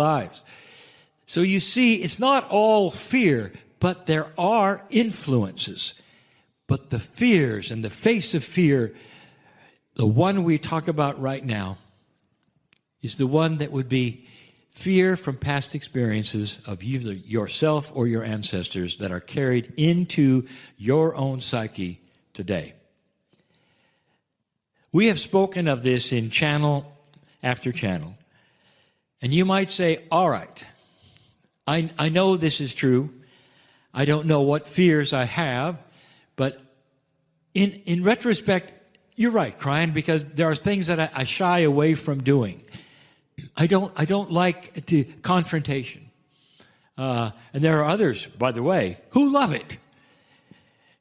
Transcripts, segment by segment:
lives. So you see, it's not all fear, but there are influences. But the fears and the face of fear, the one we talk about right now, is the one that would be fear from past experiences of either yourself or your ancestors that are carried into your own psyche today. We have spoken of this in channel after channel. And you might say, all right, I know this is true. I don't know what fears I have, but in retrospect, you're right, Kryon, because there are things that I shy away from doing. I don't like confrontation. And there are others, by the way, who love it.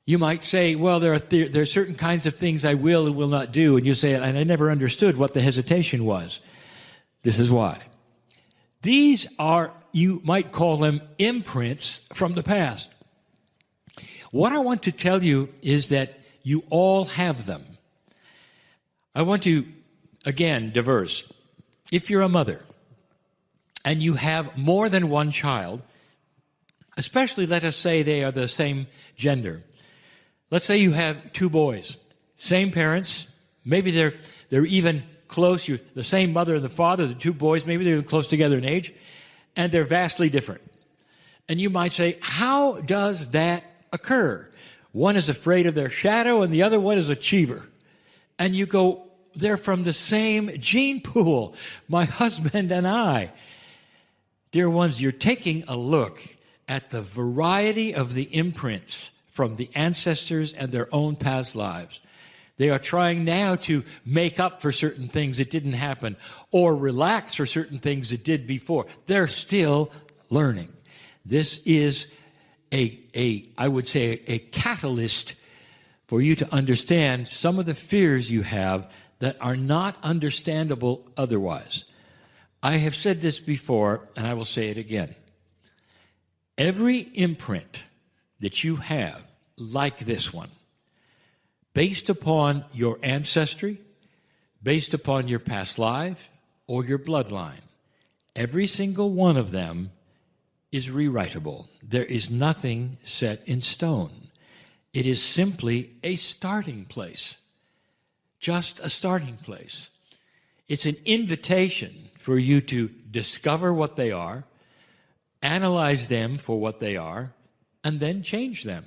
You might say, well, there are certain kinds of things I will and will not do, and you say, and I never understood what the hesitation was. This is why. These are, you might call them imprints from the past. What I want to tell you is that you all have them. I want to, again, diverse. If you're a mother and you have more than one child, especially let us say they are the same gender. Let's say you have two boys, same parents, maybe they're even close, you're the same mother and the father, the two boys, maybe they're close together in age, and they're vastly different. And you might say, how does that occur? One is afraid of their shadow and the other one is an achiever. And you go, they're from the same gene pool, my husband and I. Dear ones, you're taking a look at the variety of the imprints from the ancestors and their own past lives. They are trying now to make up for certain things that didn't happen or relax for certain things that did before. They're still learning. This is I would say, a catalyst for you to understand some of the fears you have that are not understandable otherwise. I have said this before, and I will say it again. Every imprint that you have, like this one, based upon your ancestry, based upon your past life, or your bloodline, every single one of them is rewritable. There is nothing set in stone. It is simply a starting place. Just a starting place. It's an invitation for you to discover what they are, analyze them for what they are, and then change them.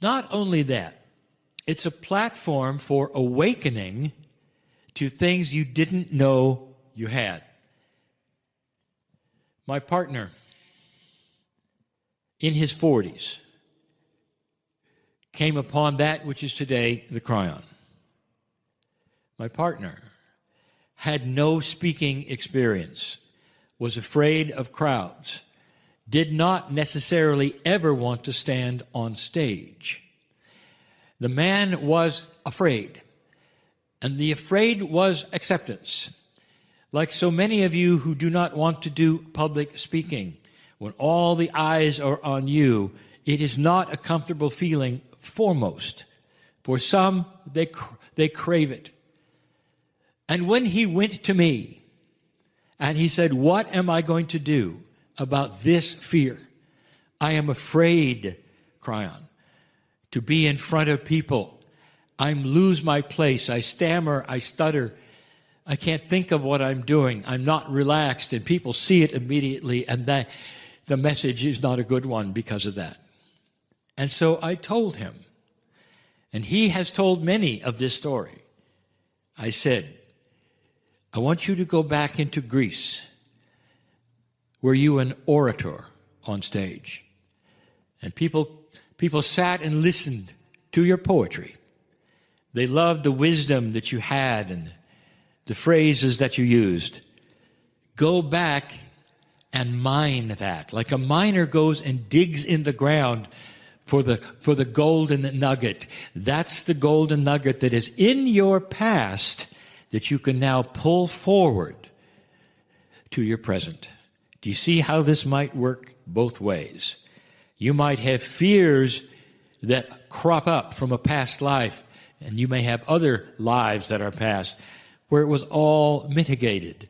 Not only that, it's a platform for awakening to things you didn't know you had. My partner, in his 40s, came upon that which is today the Kryon. My partner had no speaking experience, was afraid of crowds, did not necessarily ever want to stand on stage. The man was afraid, and the afraid was acceptance. Like so many of you who do not want to do public speaking, when all the eyes are on you, it is not a comfortable feeling foremost. For some, they crave it. And when he went to me, and he said, what am I going to do about this fear? I am afraid, Kryon, to be in front of people. I lose my place. I stammer. I stutter. I can't think of what I'm doing. I'm not relaxed, and people see it immediately, and that the message is not a good one because of that. And so I told him, and he has told many of this story. I said, I want you to go back into Greece. Were you an orator on stage? And people sat and listened to your poetry. They loved the wisdom that you had and the phrases that you used. Go back and mine that. Like a miner goes and digs in the ground for the golden nugget. That's the golden nugget that is in your past that you can now pull forward to your present. Do you see how this might work both ways? You might have fears that crop up from a past life, and you may have other lives that are past where it was all mitigated.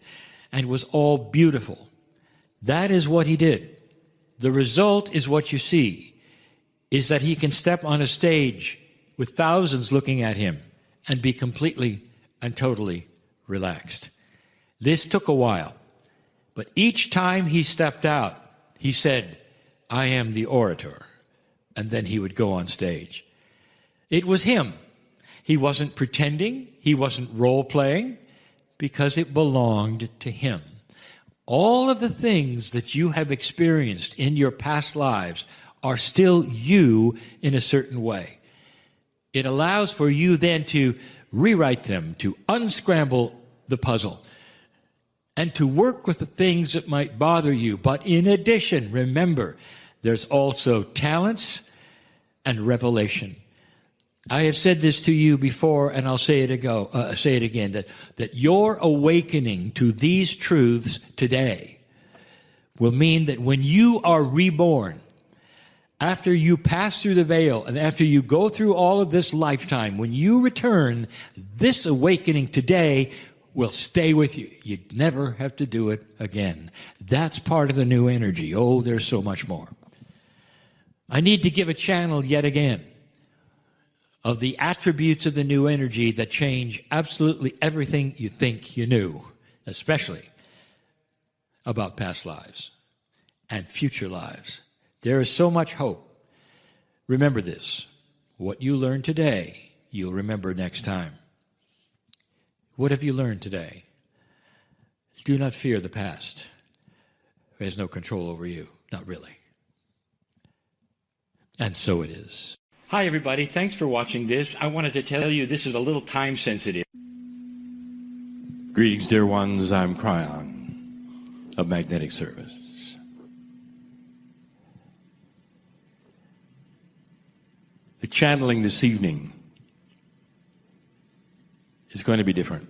and was all beautiful. That is what he did. The result is what you see, is that he can step on a stage with thousands looking at him and be completely and totally relaxed. This took a while, but each time he stepped out, he said, "I am the orator," and then he would go on stage. It was him. He wasn't pretending, he wasn't role-playing, because it belonged to him. All of the things that you have experienced in your past lives are still you in a certain way. It allows for you then to rewrite them, to unscramble the puzzle, and to work with the things that might bother you. But in addition, remember, there's also talents and revelation. I have said this to you before, and I'll say it again, that your awakening to these truths today will mean that when you are reborn, after you pass through the veil and after you go through all of this lifetime, when you return, this awakening today will stay with you. You never have to do it again. That's part of the new energy. Oh, there's so much more. I need to give a channel yet again of the attributes of the new energy that change absolutely everything you think you knew, especially about past lives and future lives. There is so much hope. Remember this. What you learn today, you'll remember next time. What have you learned today? Do not fear the past. It has no control over you. Not really. And so it is. Hi, everybody. Thanks for watching this. I wanted to tell you this is a little time sensitive. Greetings, dear ones. I'm Kryon of Magnetic Service. The channeling this evening is going to be different.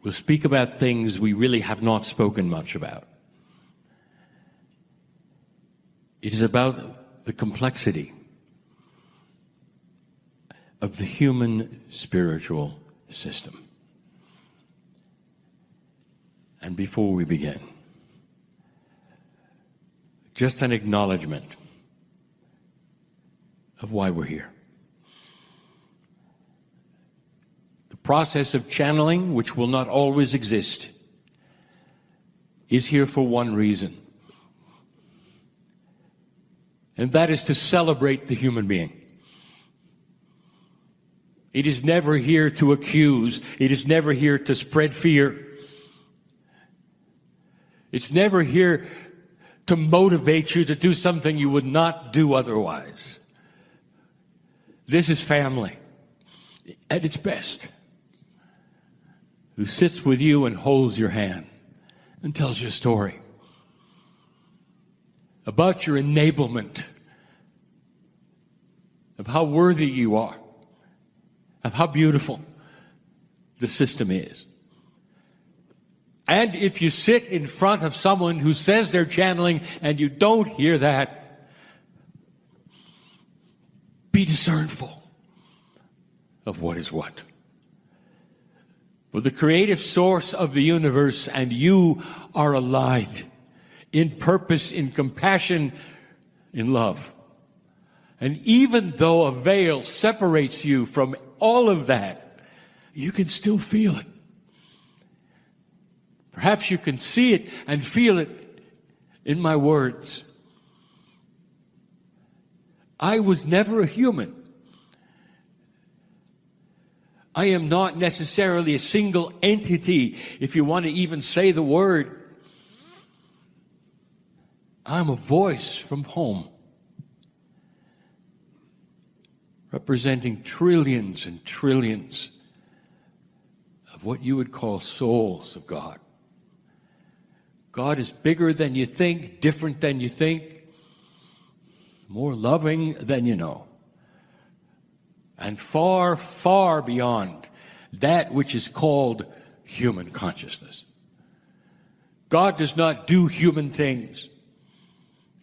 We'll speak about things we really have not spoken much about. It is about the complexity of the human spiritual system. And before we begin, just an acknowledgement of why we're here. The process of channeling, which will not always exist, is here for one reason. And that is to celebrate the human being. It is never here to accuse. It is never here to spread fear. It's never here to motivate you to do something you would not do otherwise. This is family at its best, who sits with you and holds your hand and tells you a story about your enablement, of how worthy you are, of how beautiful the system is. And if you sit in front of someone who says they're channeling and you don't hear that, be discernful of what is what. For the creative source of the universe and you are aligned in purpose, in compassion, in love. And even though a veil separates you from all of that, you can still feel it. Perhaps you can see it and feel it in my words. I was never a human. I am not necessarily a single entity, if you want to even say the word. I'm a voice from home, representing trillions and trillions of what you would call souls of God. God is bigger than you think, different than you think, more loving than you know, and far, far beyond that which is called human consciousness. God does not do human things.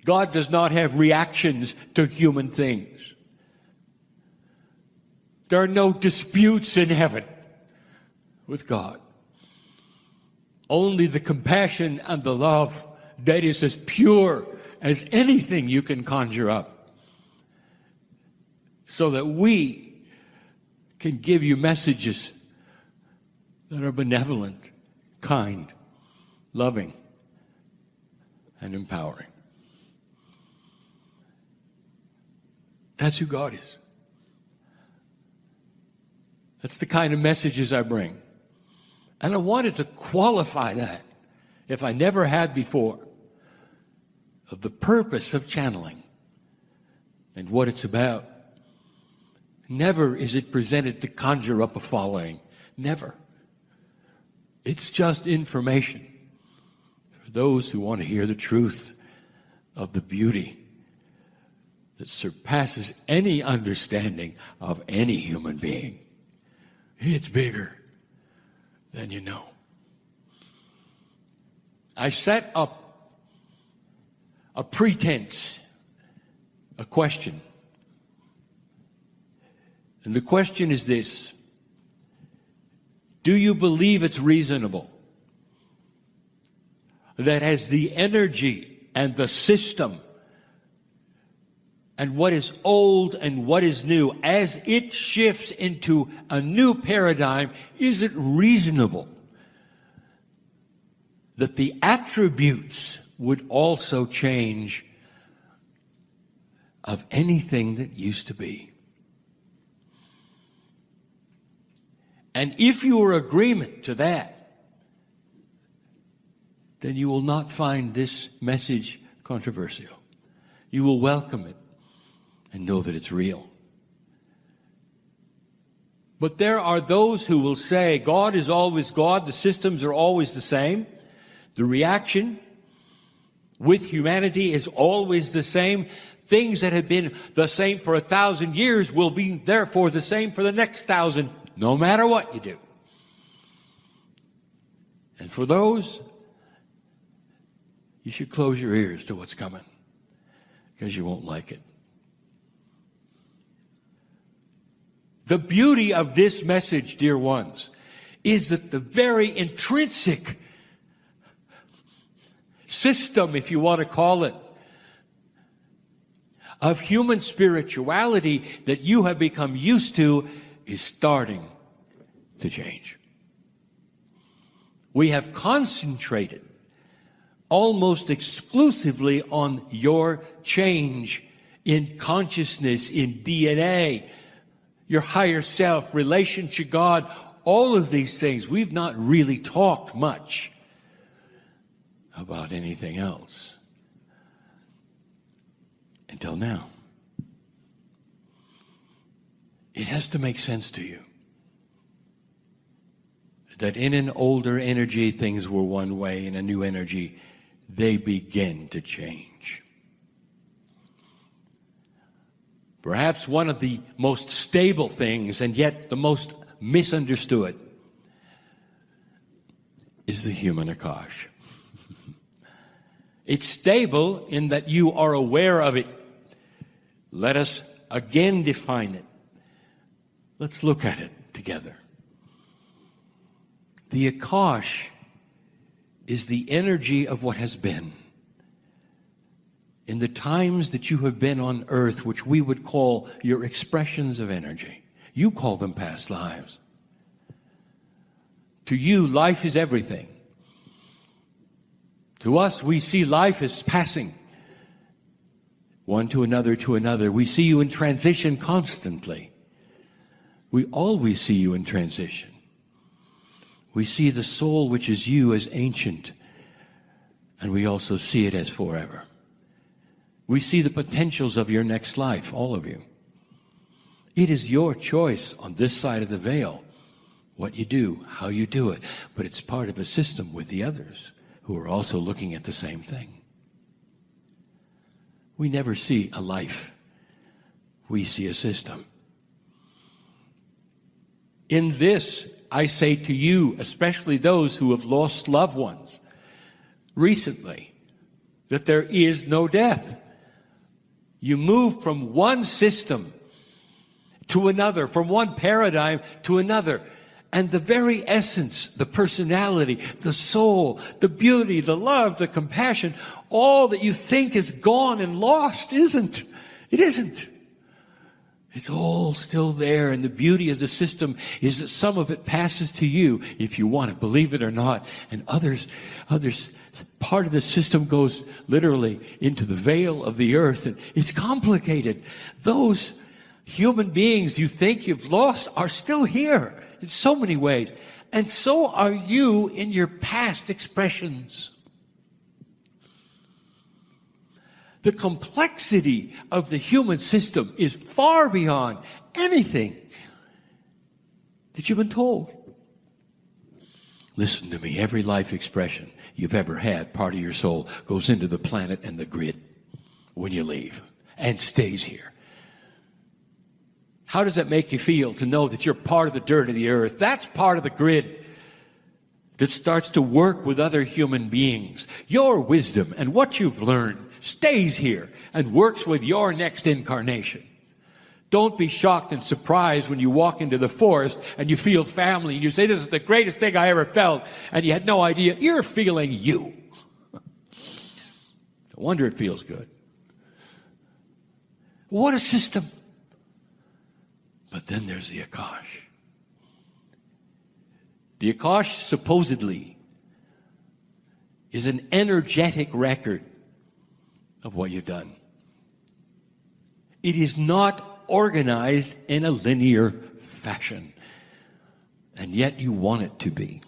God does not have reactions to human things. There are no disputes in heaven with God. only the compassion and the love that is as pure as anything you can conjure up, so that we can give you messages that are benevolent, kind, loving, and empowering. That's who God is. That's the kind of messages I bring. And I wanted to qualify that, if I never had before, of the purpose of channeling and what it's about. Never is it presented to conjure up a following. Never. It's just information for those who want to hear the truth of the beauty that surpasses any understanding of any human being. It's bigger than you know. I set up a pretense, a question. And the question is this: do you believe it's reasonable that as the energy and the system and what is old and what is new, as it shifts into a new paradigm, is it reasonable that the attributes would also change of anything that used to be? And if you are agreement to that, then you will not find this message controversial. You will welcome it and know that it's real. But there are those who will say God is always God, the systems are always the same, the reaction with humanity is always the same. Things that have been the same for 1,000 years will be therefore the same for the next 1,000, no matter what you do. And for those, you should close your ears to what's coming, because you won't like it. The beauty of this message, dear ones, is that the very intrinsic system, if you want to call it, of human spirituality that you have become used to is starting to change. We have concentrated almost exclusively on your change in consciousness, in DNA, your higher self, relation to God, all of these things. We've not really talked much about anything else until now. It has to make sense to you that in an older energy, things were one way. In a new energy, they begin to change. Perhaps one of the most stable things, and yet the most misunderstood, is the human Akash. It's stable in that you are aware of it. Let us again define it. Let's look at it together. The Akash is the energy of what has been. In the times that you have been on earth, which we would call your expressions of energy. You call them past lives. To you, life is everything. To us, we see life as passing. One to another to another. We see you in transition constantly. We always see you in transition. We see the soul which is you as ancient, and we also see it as forever. We see the potentials of your next life, all of you. It is your choice on this side of the veil, what you do, how you do it, but it's part of a system with the others who are also looking at the same thing. We never see a life. We see a system. In this, I say to you, especially those who have lost loved ones recently, that there is no death. You move from one system to another, from one paradigm to another. And the very essence, the personality, the soul, the beauty, the love, the compassion, all that you think is gone and lost isn't. It isn't. It's all still there, and the beauty of the system is that some of it passes to you, if you want to believe it or not, and others, part of the system goes literally into the veil of the earth, and it's complicated. Those human beings you think you've lost are still here in so many ways, and so are you in your past expressions. The complexity of the human system is far beyond anything that you've been told. Listen to me. Every life expression you've ever had, part of your soul, goes into the planet and the grid when you leave and stays here. How does that make you feel to know that you're part of the dirt of the earth? That's part of the grid that starts to work with other human beings. Your wisdom and what you've learned stays here and works with your next incarnation. Don't be shocked and surprised when you walk into the forest and you feel family and you say, this is the greatest thing I ever felt, and you had no idea. You're feeling you. No wonder it feels good. What a system. But then there's the Akash. The Akash supposedly is an energetic record of what you've done. It is not organized in a linear fashion, and yet you want it to be.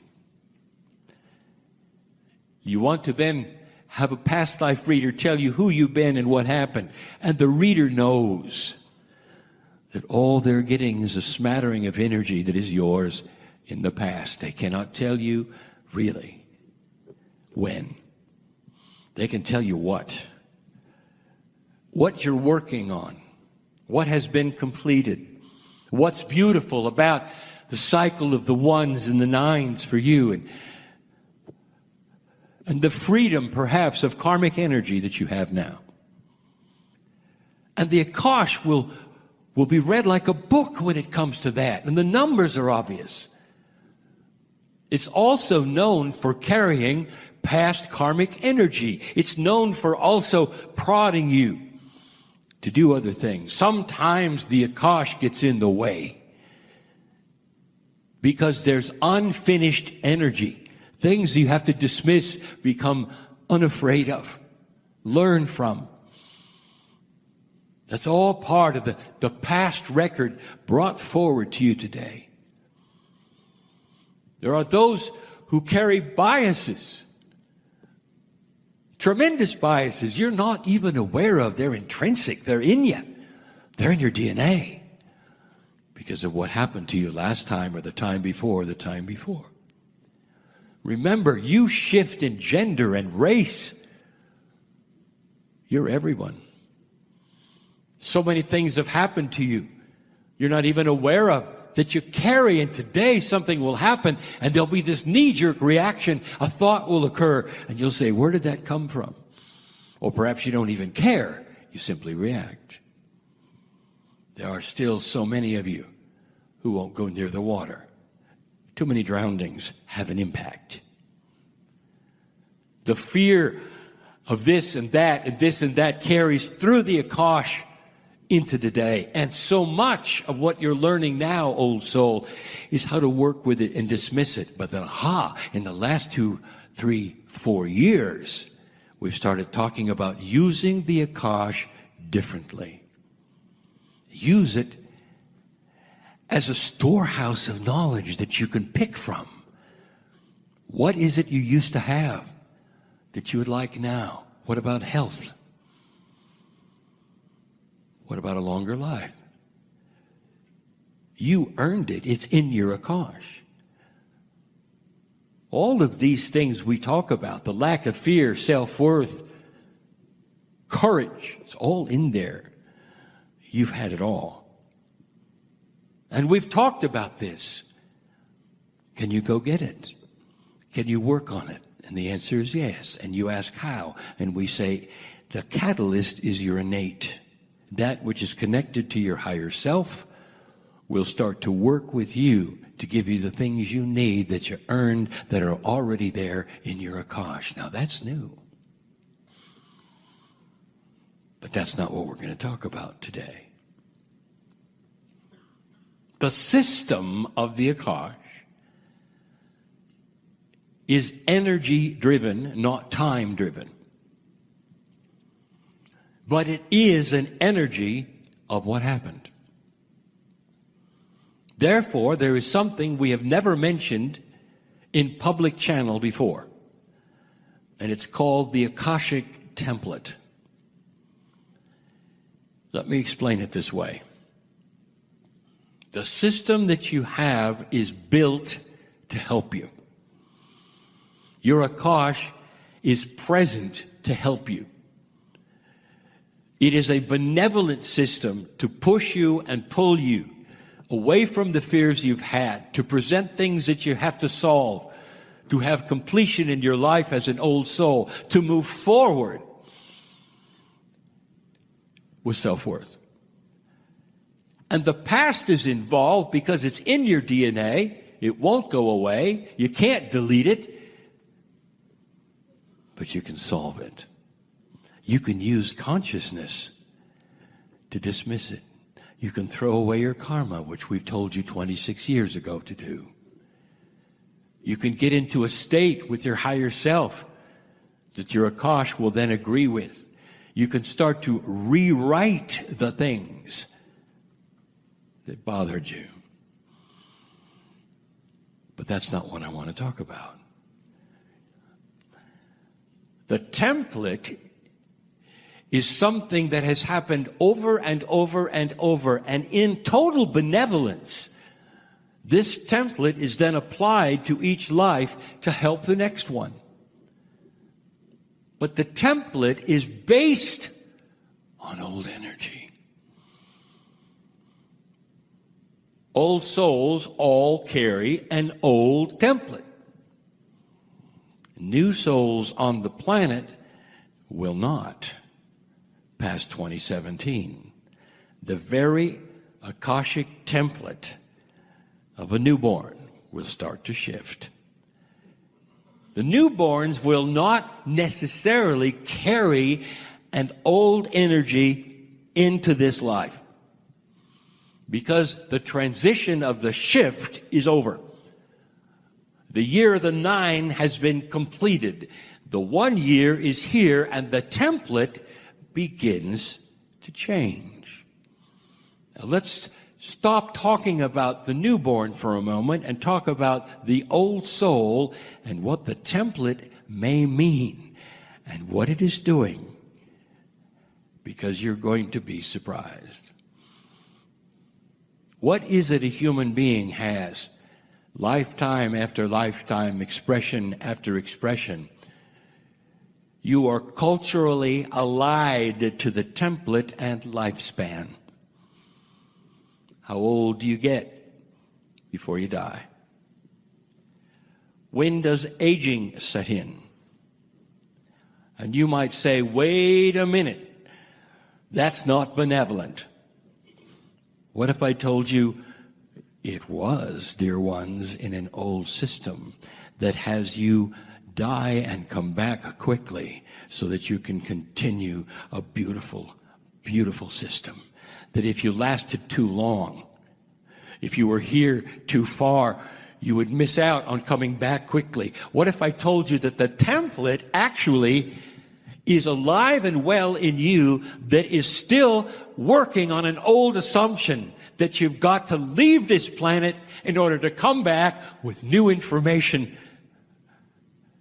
You want to then have a past life reader tell you who you've been and what happened, and the reader knows that all they're getting is a smattering of energy that is yours in the past. They cannot tell you really when. They can tell you what you're working on, what has been completed, what's beautiful about the cycle of the ones and the nines for you, and the freedom perhaps of karmic energy that you have now. And the Akash will be read like a book when it comes to that, and the numbers are obvious. It's also known for carrying past karmic energy. It's known for also prodding you to do other things. Sometimes the Akash gets in the way because there's unfinished energy. Things you have to dismiss, become unafraid of, learn from. That's all part of the past record brought forward to you today. There are those who carry biases, tremendous biases you're not even aware of. They're intrinsic. They're in you. They're in your DNA because of what happened to you last time or the time before or the time before. Remember, you shift in gender and race. You're everyone. So many things have happened to you you're not even aware of, that you carry, and today something will happen and there'll be this knee-jerk reaction. A thought will occur and you'll say, where did that come from? Or perhaps you don't even care. You simply react. There are still so many of you who won't go near the water. Too many drownings have an impact. The fear of this and that and this and that carries through the Akash into today. And so much of what you're learning now, old soul, is how to work with it and dismiss it. But then, in the last 2, 3, 4 years, we've started talking about using the Akash differently. Use it as a storehouse of knowledge that you can pick from. What is it you used to have that you would like now? What about health? What about a longer life? You earned it. It's in your Akash. All of these things we talk about, the lack of fear, self-worth, courage, it's all in there. You've had it all. And we've talked about this. Can you go get it? Can you work on it? And the answer is yes. And you ask how? And we say the catalyst is your innate. That which is connected to your higher self will start to work with you to give you the things you need that you earned that are already there in your Akash. Now that's new. But that's not what we're going to talk about today. The system of the Akash is energy-driven, not time-driven. But it is an energy of what happened. Therefore, there is something we have never mentioned in public channel before. And it's called the Akashic template. Let me explain it this way. The system that you have is built to help you. Your Akash is present to help you. It is a benevolent system to push you and pull you away from the fears you've had, to present things that you have to solve, to have completion in your life as an old soul, to move forward with self-worth. And the past is involved because it's in your DNA. It won't go away. You can't delete it. But you can solve it. You can use consciousness to dismiss it. You can throw away your karma, which we've told you 26 years ago to do. You can get into a state with your higher self that your Akash will then agree with. You can start to rewrite the things that bothered you. But that's not what I want to talk about. The template is something that has happened over and over and over, and in total benevolence, this template is then applied to each life to help the next one. But the template is based on old energy. Old souls all carry an old template. New souls on the planet will not past 2017. The very Akashic template of a newborn will start to shift. The newborns will not necessarily carry an old energy into this life because the transition of the shift is over. The year of the 9 has been completed. The 1 year is here, and the template begins to change. Now let's stop talking about the newborn for a moment and talk about the old soul and what the template may mean and what it is doing, because you're going to be surprised. What is it a human being has? Lifetime after lifetime, expression after expression. You are culturally allied to the template and lifespan. How old do you get before you die? When does aging set in? And you might say, wait a minute, that's not benevolent. What if I told you it was, dear ones, in an old system that has you die and come back quickly so that you can continue a beautiful, beautiful system? That if you lasted too long, if you were here too far, you would miss out on coming back quickly. What if I told you that the template actually is alive and well in you, that is still working on an old assumption that you've got to leave this planet in order to come back with new information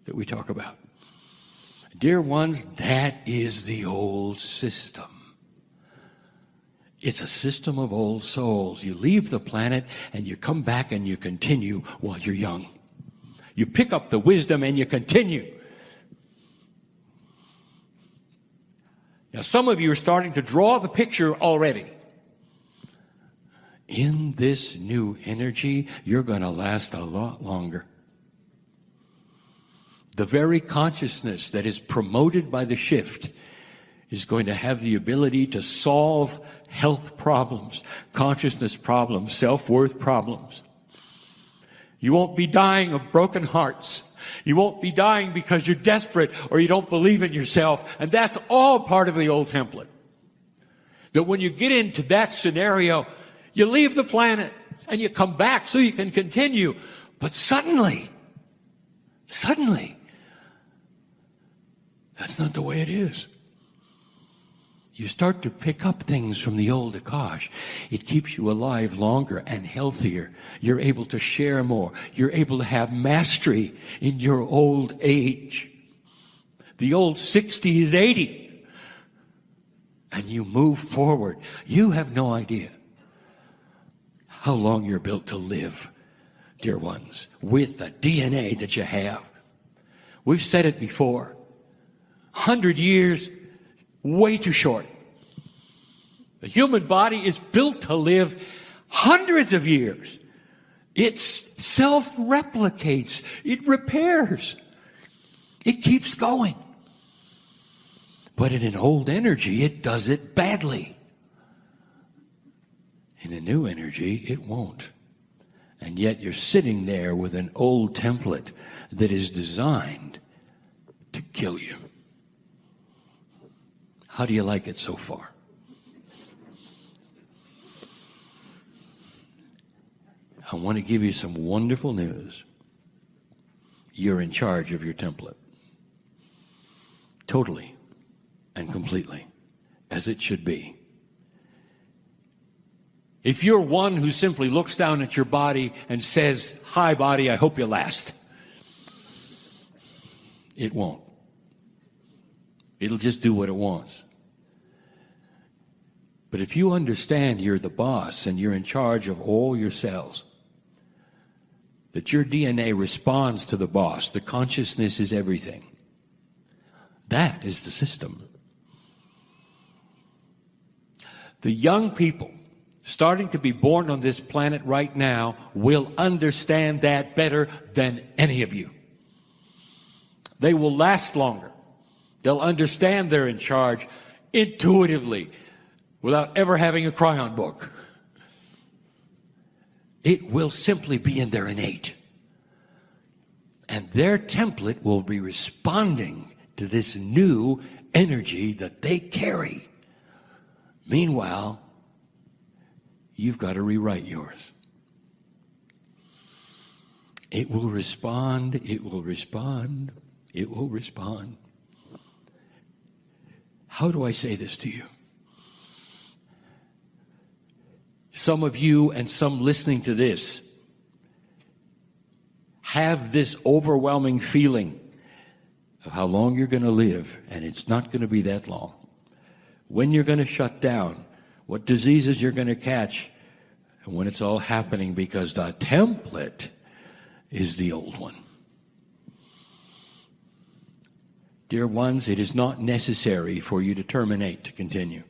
that we talk about? Dear ones, that is the old system. It's a system of old souls. You leave the planet and you come back and you continue while you're young. You pick up the wisdom and you continue. Now, some of you are starting to draw the picture already. In this new energy, you're going to last a lot longer. The very consciousness that is promoted by the shift is going to have the ability to solve health problems, consciousness problems, self-worth problems. You won't be dying of broken hearts. You won't be dying because you're desperate or you don't believe in yourself. And that's all part of the old template. That when you get into that scenario, you leave the planet and you come back so you can continue. But suddenly, that's not the way it is. You start to pick up things from the old Akash. It keeps you alive longer and healthier. You're able to share more. You're able to have mastery in your old age. The old 60 is 80. And you move forward. You have no idea how long you're built to live, dear ones, with the DNA that you have. We've said it before. 100 years, way too short. The human body is built to live hundreds of years. It self-replicates. It repairs. It keeps going. But in an old energy, it does it badly. In a new energy, it won't. And yet you're sitting there with an old template that is designed to kill you. How do you like it so far? I want to give you some wonderful news. You're in charge of your template. Totally and completely, as it should be. If you're one who simply looks down at your body and says, "Hi, body, I hope you last," it won't. It'll just do what it wants. But if you understand you're the boss and you're in charge of all your cells, that your DNA responds to the boss, the consciousness is everything. That is the system. The young people starting to be born on this planet right now will understand that better than any of you. They will last longer. They'll understand they're in charge intuitively without ever having a Kryon book. It will simply be in their innate. And their template will be responding to this new energy that they carry. Meanwhile, you've got to rewrite yours. It will respond, it will respond, it will respond. How do I say this to you? Some of you and some listening to this have this overwhelming feeling of how long you're going to live, and it's not going to be that long. When you're going to shut down, what diseases you're going to catch, and when it's all happening, because the template is the old one. Dear ones, it is not necessary for you to terminate to continue.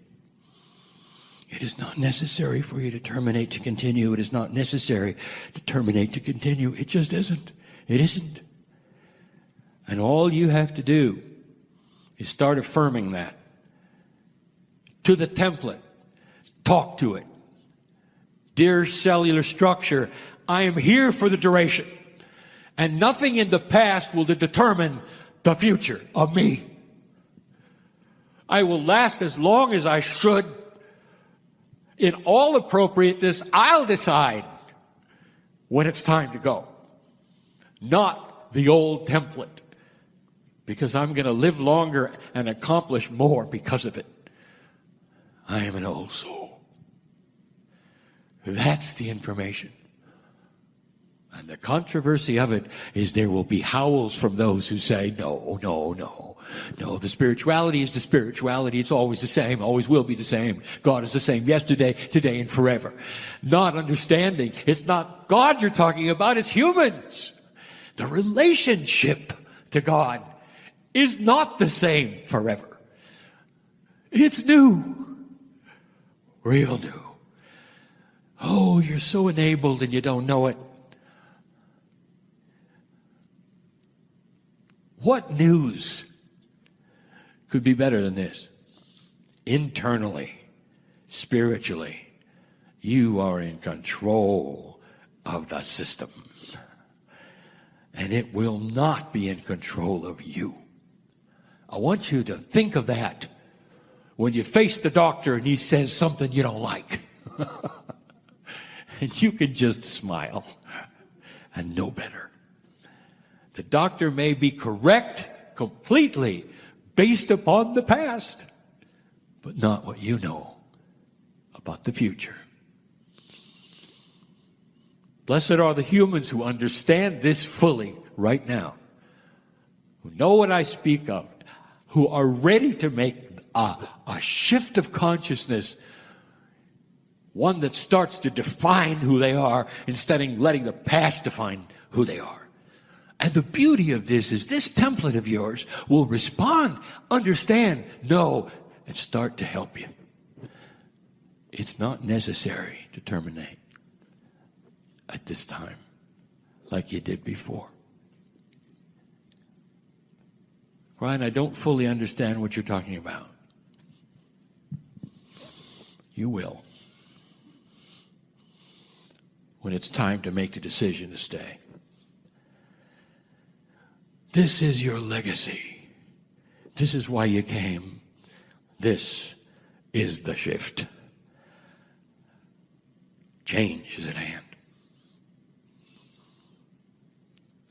It is not necessary for you to terminate to continue. It is not necessary to terminate to continue. It just isn't. It isn't. And all you have to do is start affirming that. To the template. Talk to it. Dear cellular structure, I am here for the duration. And nothing in the past will determine the future of me. I will last as long as I should. In all appropriateness, I'll decide when it's time to go. Not the old template. Because I'm going to live longer and accomplish more because of it. I am an old soul. That's the information. And the controversy of it is there will be howls from those who say, no, no, no. No, the spirituality is the spirituality. It's always the same, always will be the same. God is the same yesterday, today, and forever. Not understanding. It's not God you're talking about, it's humans. The relationship to God is not the same forever. It's new. Real new. Oh, you're so enabled and you don't know it. What news could be better than this? Internally, spiritually, you are in control of the system. And it will not be in control of you. I want you to think of that when you face the doctor and he says something you don't like. And you can just smile and know better. The doctor may be correct completely based upon the past, but not what you know about the future. Blessed are the humans who understand this fully right now, who know what I speak of, who are ready to make a shift of consciousness, one that starts to define who they are instead of letting the past define who they are. And the beauty of this is this template of yours will respond, understand, know, and start to help you. It's not necessary to terminate at this time like you did before. Kryon, I don't fully understand what you're talking about. You will when it's time to make the decision to stay. This is your legacy. This is why you came. This is the shift. Change is at hand.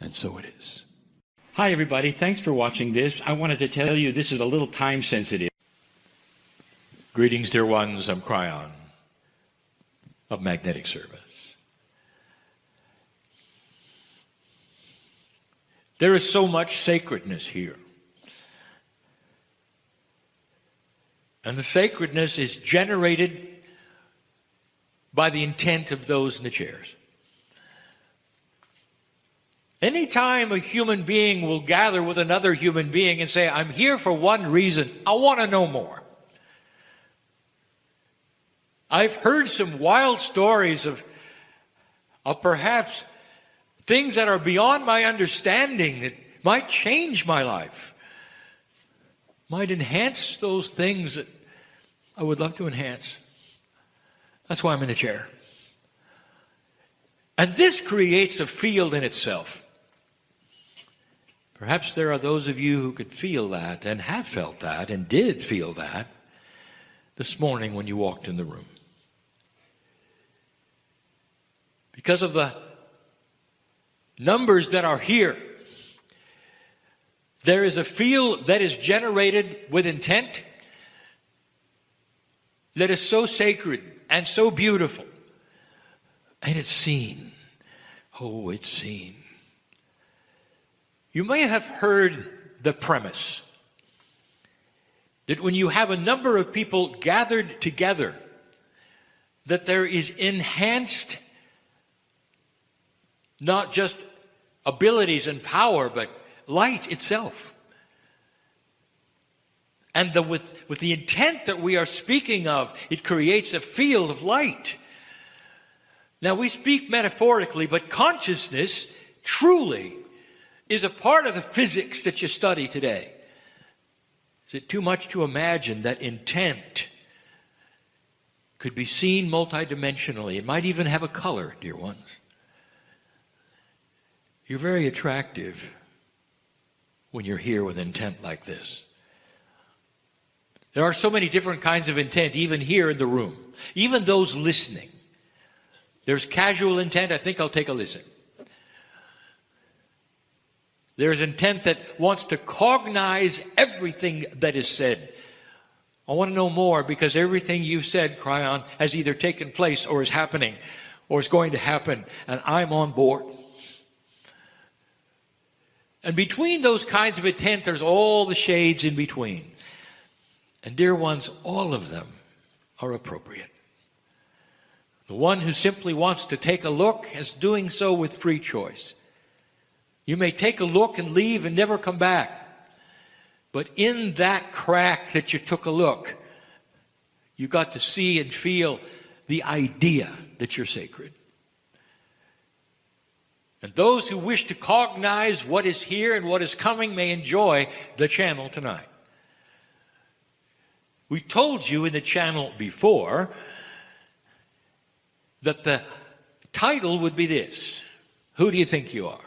And so it is. Hi, everybody. Thanks for watching this. I wanted to tell you this is a little time sensitive. Greetings, dear ones. I'm Kryon of Magnetic Service. There is so much sacredness here. And the sacredness is generated by the intent of those in the chairs. Anytime a human being will gather with another human being and say, I'm here for one reason, I want to know more. I've heard some wild stories of perhaps things that are beyond my understanding that might change my life, might enhance those things that I would love to enhance. That's why I'm in the chair. And this creates a field in itself. Perhaps there are those of you who could feel that and have felt that and did feel that this morning when you walked in the room. Because of the numbers that are here, there is a field that is generated with intent that is so sacred and so beautiful. And it's seen. Oh, it's seen. You may have heard the premise that when you have a number of people gathered together, that there is enhanced not just abilities and power, but light itself. And with the intent that we are speaking of, it creates a field of light. Now we speak metaphorically, but consciousness truly is a part of the physics that you study today. Is it too much to imagine that intent could be seen multidimensionally? It might even have a color, dear ones. You're very attractive when you're here with intent like this. There are so many different kinds of intent, even here in the room. Even those listening. There's casual intent, I think I'll take a listen. There's intent that wants to cognize everything that is said. I want to know more because everything you've said, Kryon, has either taken place or is happening or is going to happen, and I'm on board. And between those kinds of intent, there's all the shades in between. And dear ones, all of them are appropriate. The one who simply wants to take a look is doing so with free choice. You may take a look and leave and never come back. But in that crack that you took a look, you got to see and feel the idea that you're sacred. And those who wish to cognize what is here and what is coming may enjoy the channel tonight. We told you in the channel before that the title would be this: who do you think you are?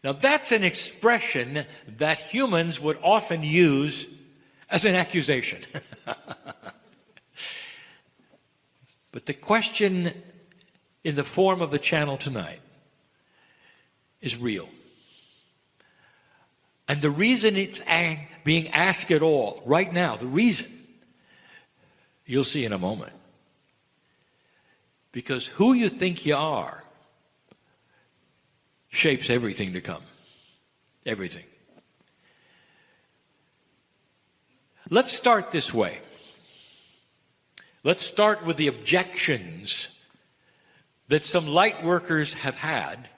Now that's an expression that humans would often use as an accusation. But the question in the form of the channel tonight is real. And the reason it's being asked at all, right now, the reason, you'll see in a moment. Because who you think you are shapes everything to come. Everything. Let's start this way. Let's start with the objections that some light workers have had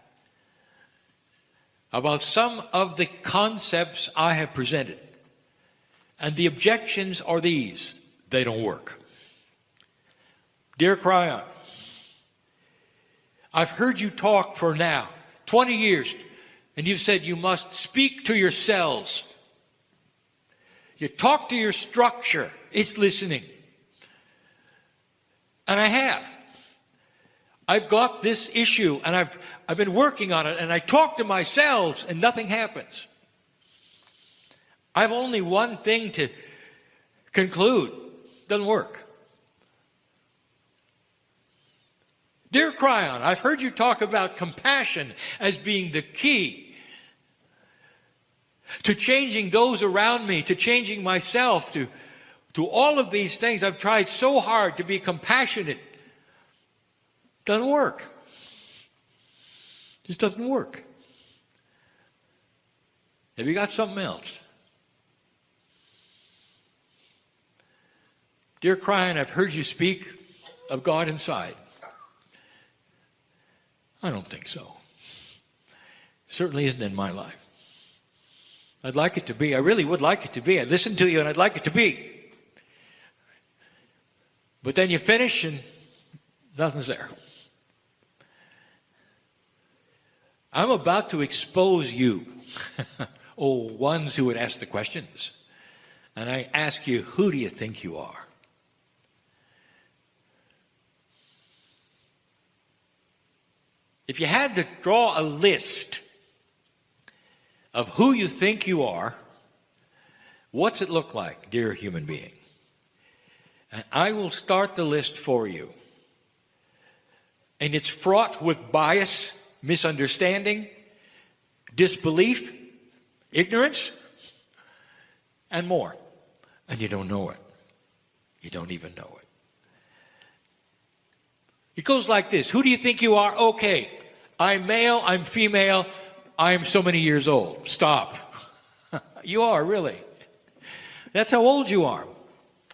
about some of the concepts I have presented. And the objections are these: they don't work. Dear Kryon, I've heard you talk for now 20 years, and you've said you must speak to your cells. You talk to your structure, it's listening. And I have. I've got this issue, and I've been working on it, and I talk to my cells, and nothing happens. I've only one thing to conclude: doesn't work. Dear Kryon, I've heard you talk about compassion as being the key to changing those around me, to changing myself, to all of these things. I've tried so hard to be compassionate. Doesn't work. Just doesn't work. Have you got something else? Dear Kryon, I've heard you speak of God inside. I don't think so. Certainly isn't in my life. I'd like it to be. I really would like it to be. I listen to you and I'd like it to be. But then you finish and nothing's there. I'm about to expose you, ones who would ask the questions. And I ask you, who do you think you are? If you had to draw a list of who you think you are, what's it look like, dear human being? And I will start the list for you. And it's fraught with bias, misunderstanding, disbelief, ignorance, and more. And you don't know it. You don't even know it. It goes like this. Who do you think you are? Okay, I'm male, I'm female, I'm so many years old. Stop. You are, really. That's how old you are.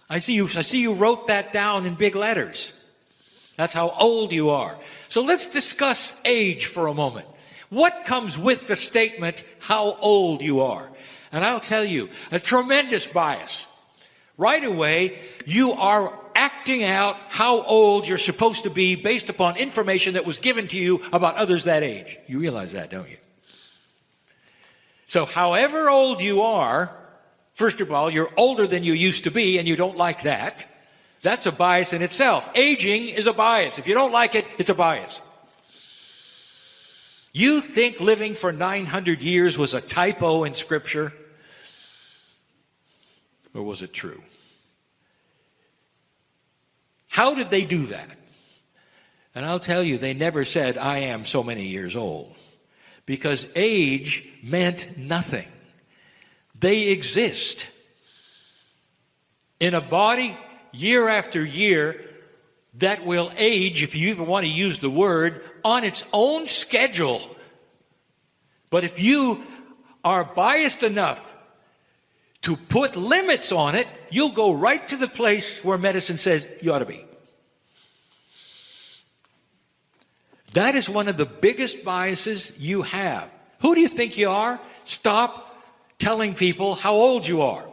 I see you wrote that down in big letters. That's how old you are. So let's discuss age for a moment. What comes with the statement, how old you are? And I'll tell you, a tremendous bias. Right away, you are acting out how old you're supposed to be based upon information that was given to you about others that age. You realize that, don't you? So however old you are, first of all, you're older than you used to be, and you don't like that. That's a bias in itself. Aging is a bias. If you don't like it, it's a bias. You think living for 900 years was a typo in Scripture? Or was it true? How did they do that? And I'll tell you, they never said, I am so many years old. Because age meant nothing. They exist in a body year after year that will age, if you even want to use the word, on its own schedule. But if you are biased enough to put limits on it, you'll go right to the place where medicine says you ought to be. That is one of the biggest biases you have. Who do you think you are? Stop telling people how old you are.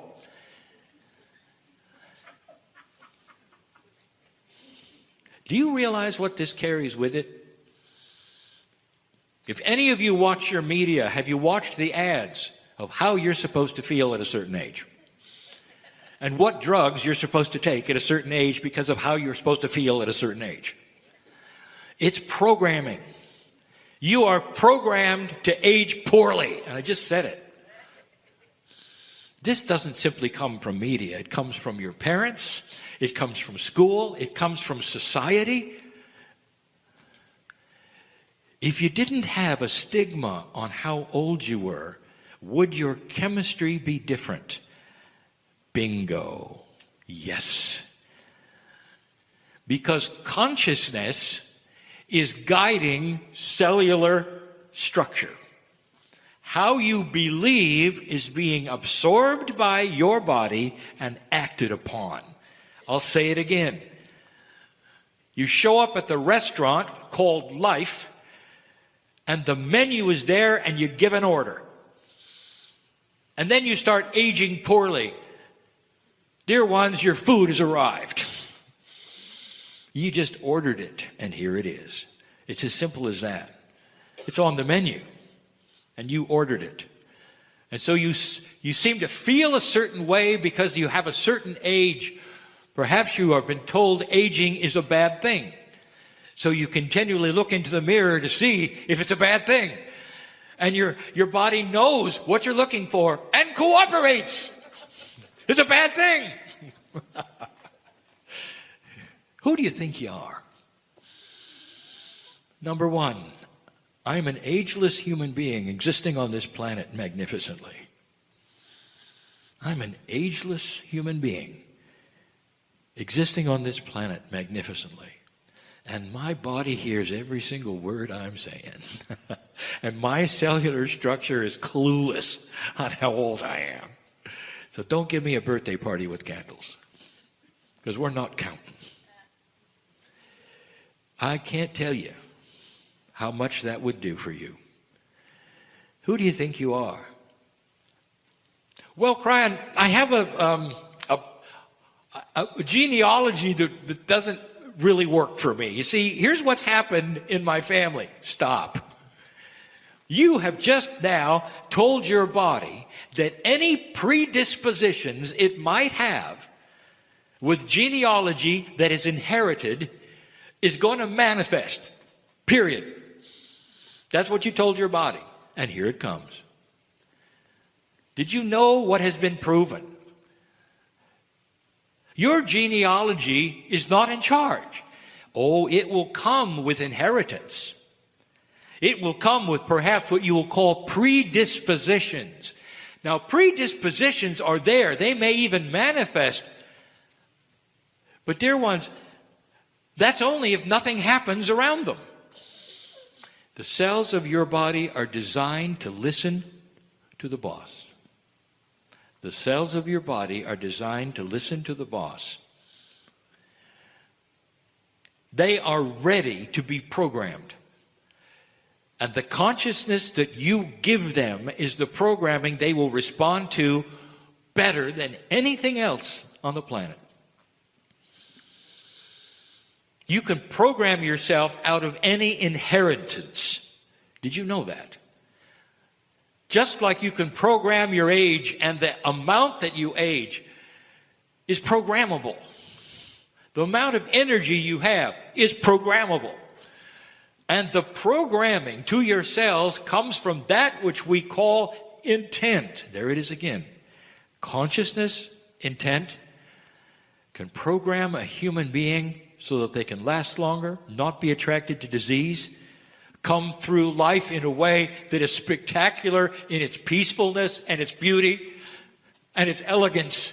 Do you realize what this carries with it? If any of you watch your media, have you watched the ads of how you're supposed to feel at a certain age? and what drugs you're supposed to take at a certain age because of how you're supposed to feel at a certain age. It's programming. You are programmed to age poorly. And I just said it. This doesn't simply come from media. It comes from your parents. It comes from school. It comes from society. If you didn't have a stigma on how old you were, would your chemistry be different? Bingo. Yes. Because consciousness is guiding cellular structure. How you believe is being absorbed by your body and acted upon. I'll say it again. You show up at the restaurant called life, and the menu is there, and you give an order. And then you start aging poorly. Dear ones, your food has arrived. You just ordered it, and here it is. It's as simple as that. It's on the menu, and you ordered it. And so you seem to feel a certain way because you have a certain age. Perhaps you have been told aging is a bad thing. So you continually look into the mirror to see if it's a bad thing. And your body knows what you're looking for and cooperates. It's a bad thing. Who do you think you are? Number one, I'm an ageless human being existing on this planet magnificently. I'm an ageless human being existing on this planet magnificently. And my body hears every single word I'm saying. And my cellular structure is clueless on how old I am. So don't give me a birthday party with candles, because we're not counting. I can't tell you how much that would do for you. Who do you think you are? Well, Kryon, I have a genealogy that doesn't really work for me. You see, here's what's happened in my family. Stop. You have just now told your body that any predispositions it might have with genealogy that is inherited is going to manifest. Period. That's what you told your body. And here it comes. Did you know what has been proven? Your genealogy is not in charge. Oh, it will come with inheritance. It will come with perhaps what you will call predispositions. Now, predispositions are there. They may even manifest. But dear ones, that's only if nothing happens around them. The cells of your body are designed to listen to the boss. The cells of your body are designed to listen to the boss. They are ready to be programmed. And the consciousness that you give them is the programming they will respond to better than anything else on the planet. You can program yourself out of any inheritance. Did you know that? Just like you can program your age, and the amount that you age is programmable. The amount of energy you have is programmable. And the programming to your cells comes from that which we call intent. There it is again. Consciousness, intent, can program a human being so that they can last longer, not be attracted to disease, come through life in a way that is spectacular in its peacefulness and its beauty and its elegance,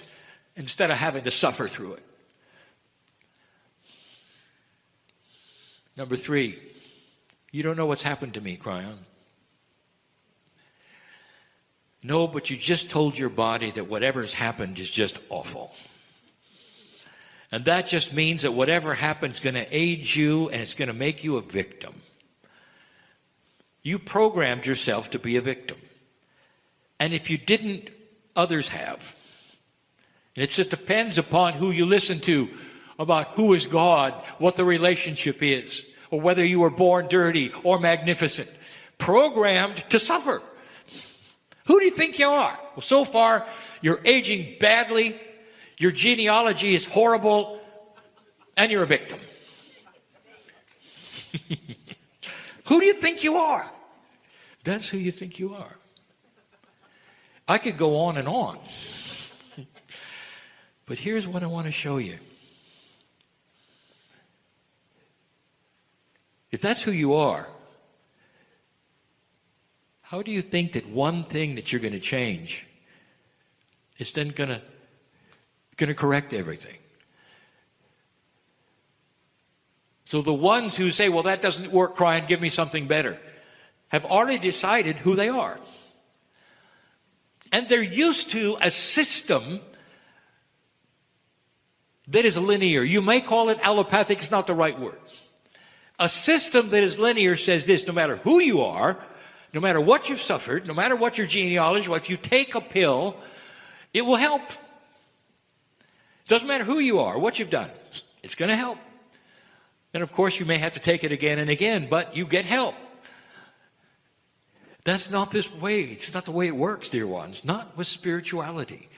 instead of having to suffer through it. Number 3, you don't know what's happened to me, Kryon. No, but you just told your body that whatever's happened is just awful. And that just means that whatever happens is going to age you, and it's going to make you a victim. You programmed yourself to be a victim. And if you didn't, others have. And it just depends upon who you listen to about who is God, what the relationship is, or whether you were born dirty or magnificent. Programmed to suffer. Who do you think you are? Well, so far, you're aging badly. Your genealogy is horrible, and you're a victim. Who do you think you are? That's who you think you are. I could go on and on. But here's what I want to show you. If that's who you are, how do you think that one thing that you're going to change is then going to correct everything? So the ones who say, well, that doesn't work, Kryon, give me something better, have already decided who they are. And they're used to a system that is linear. You may call it allopathic, it's not the right word. A system that is linear says this: no matter who you are, no matter what you've suffered, no matter what your genealogy, if you take a pill, it will help. Doesn't matter who you are, what you've done, it's going to help. And of course, you may have to take it again and again, but you get help. That's not this way. It's not the way it works, dear ones. Not with spirituality.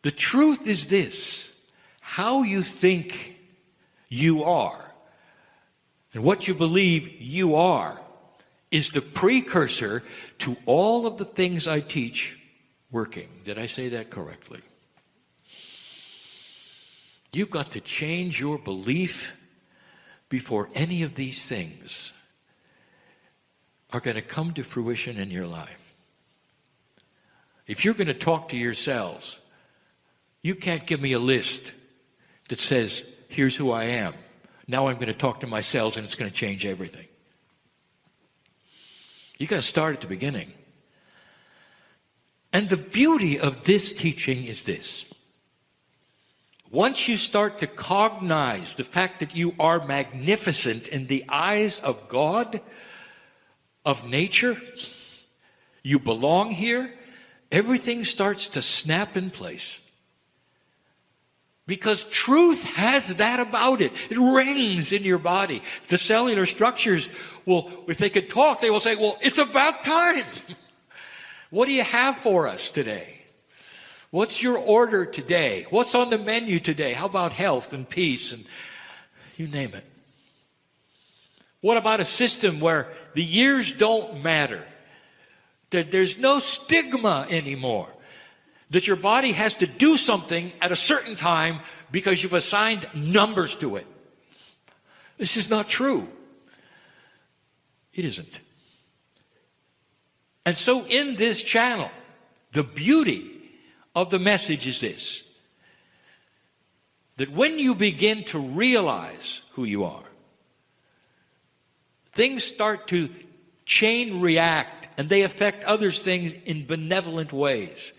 The truth is this: how you think you are and what you believe you are is the precursor to all of the things I teach working. Did I say that correctly? You've got to change your belief before any of these things are going to come to fruition in your life. If you're going to talk to yourselves, you can't give me a list that says, here's who I am. Now I'm going to talk to myself and it's going to change everything. You've got to start at the beginning. And the beauty of this teaching is this: once you start to cognize the fact that you are magnificent in the eyes of God, of nature, you belong here, everything starts to snap in place. Because truth has that about it. It rings in your body. The cellular structures will, if they could talk, they will say, well, it's about time. What do you have for us today? What's your order today? What's on the menu today? How about health and peace and you name it? What about a system where the years don't matter? That there's no stigma anymore. That your body has to do something at a certain time because you've assigned numbers to it. This is not true. It isn't. And so in this channel, the beauty of the message is this: that when you begin to realize who you are, things start to chain react and they affect others' things in benevolent ways.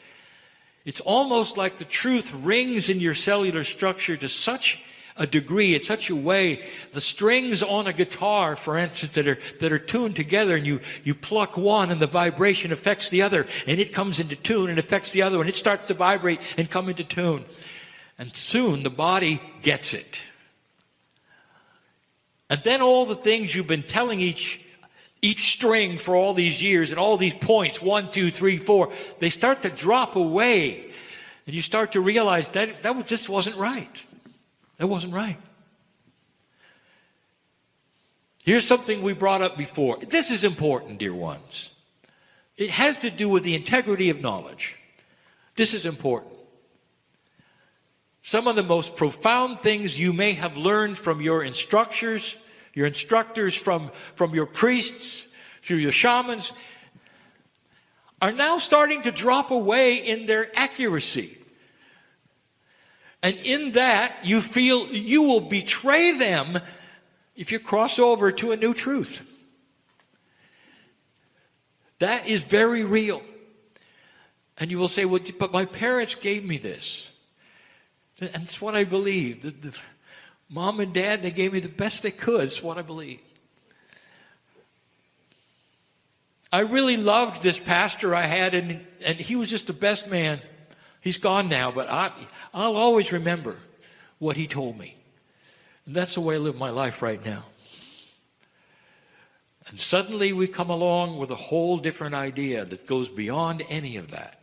It's almost like the truth rings in your cellular structure to such a degree, in such a way, the strings on a guitar, for instance, that are tuned together, and you pluck one and the vibration affects the other, and it comes into tune and affects the other, and it starts to vibrate and come into tune. And soon the body gets it. And then all the things you've been telling each string for all these years and all these points, 1, 2, 3, 4, they start to drop away. And you start to realize that just wasn't right. That wasn't right. Here's something we brought up before. This is important, dear ones. It has to do with the integrity of knowledge. This is important. Some of the most profound things you may have learned from your instructors, from your priests, through your shamans, are now starting to drop away in their accuracy. And in that, you feel you will betray them if you cross over to a new truth. That is very real. And you will say, well, but my parents gave me this. And it's what I believe. The mom and dad, they gave me the best they could. It's what I believe. I really loved this pastor I had, and he was just the best man. He's gone now, but I'll always remember what he told me. And that's the way I live my life right now. And suddenly we come along with a whole different idea that goes beyond any of that.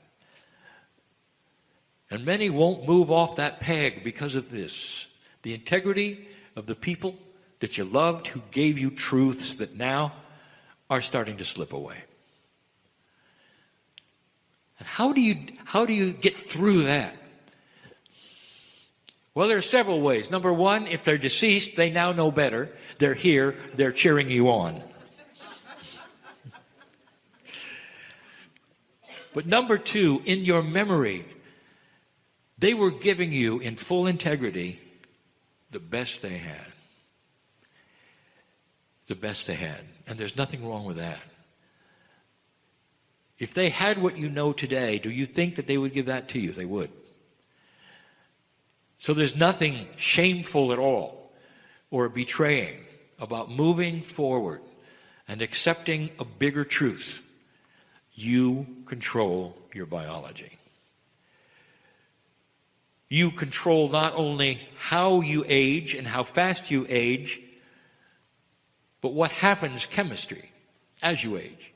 And many won't move off that peg because of this. The integrity of the people that you loved who gave you truths that now are starting to slip away. And how do you get through that? Well, there are several ways. Number one, if they're deceased, they now know better. They're here, they're cheering you on. But number two, in your memory, they were giving you in full integrity the best they had. The best they had. And there's nothing wrong with that. If they had what you know today, do you think that they would give that to you? They would. So there's nothing shameful at all or betraying about moving forward and accepting a bigger truth. You control your biology. You control not only how you age and how fast you age, but what happens chemistry as you age.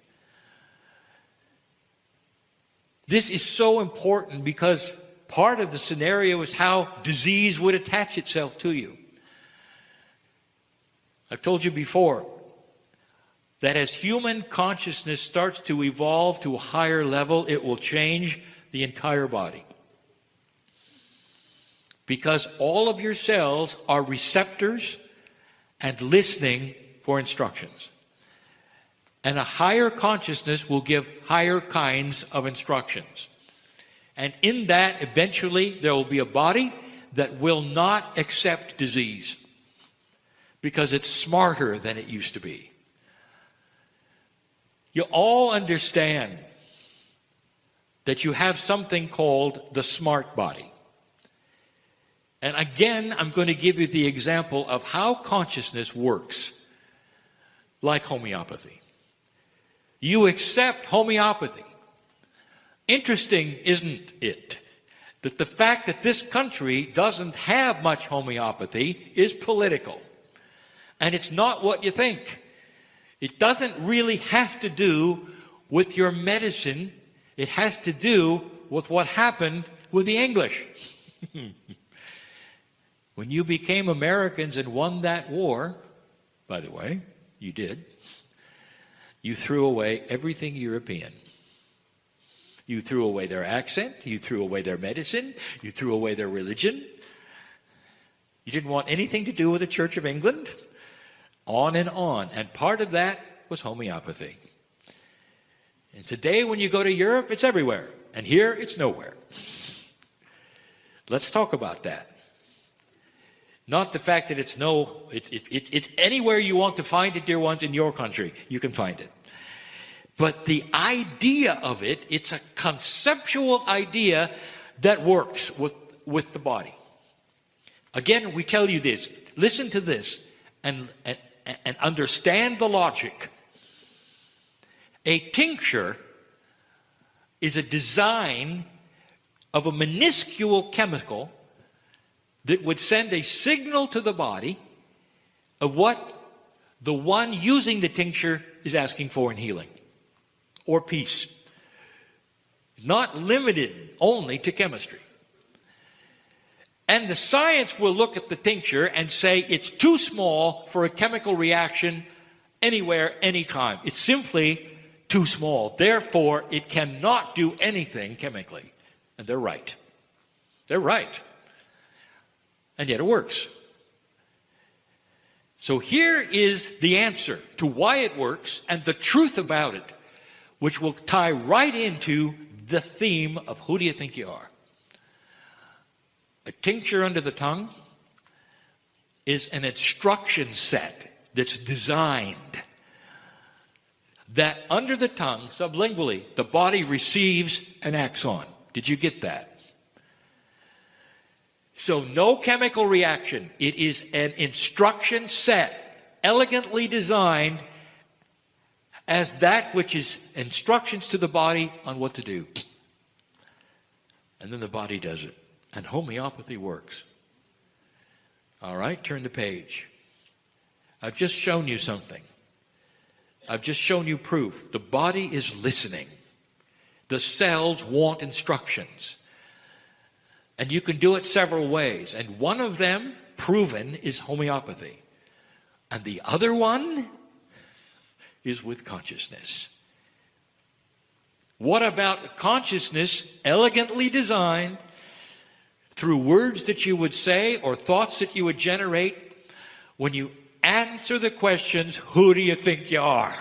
This is so important because part of the scenario is how disease would attach itself to you. I've told you before that as human consciousness starts to evolve to a higher level, it will change the entire body. Because all of your cells are receptors and listening for instructions. And a higher consciousness will give higher kinds of instructions. And in that, eventually, there will be a body that will not accept disease because it's smarter than it used to be. You all understand that you have something called the smart body. And again, I'm going to give you the example of how consciousness works, like homeopathy. You accept homeopathy. Interesting, isn't it, that the fact that this country doesn't have much homeopathy is political. And it's not what you think. It doesn't really have to do with your medicine. It has to do with what happened with the English. When you became Americans and won that war, by the way, you did, you threw away everything European. You threw away their accent, you threw away their medicine, you threw away their religion. You didn't want anything to do with the Church of England. On and on. And part of that was homeopathy. And today when you go to Europe, it's everywhere. And here, it's nowhere. Let's talk about that. Not the fact that it's anywhere you want to find it, dear ones, in your country. You can find it. But the idea of it, it's a conceptual idea that works with the body. Again, we tell you this. Listen to this and understand the logic. A tincture is a design of a minuscule chemical that would send a signal to the body of what the one using the tincture is asking for in healing or peace. Not limited only to chemistry. And the science will look at the tincture and say it's too small for a chemical reaction anywhere, anytime. It's simply too small. Therefore, it cannot do anything chemically. And they're right. They're right. And yet it works. So here is the answer to why it works and the truth about it, which will tie right into the theme of who do you think you are? A tincture under the tongue is an instruction set that's designed that under the tongue, sublingually, the body receives and acts on. Did you get that? So no chemical reaction. It is an instruction set, elegantly designed as that which is instructions to the body on what to do. And then the body does it. And homeopathy works. All right, turn the page. I've just shown you something. I've just shown you proof. The body is listening. The cells want instructions. And you can do it several ways. And one of them, proven, is homeopathy. And the other one is with consciousness. What about consciousness elegantly designed through words that you would say or thoughts that you would generate when you answer the questions, who do you think you are?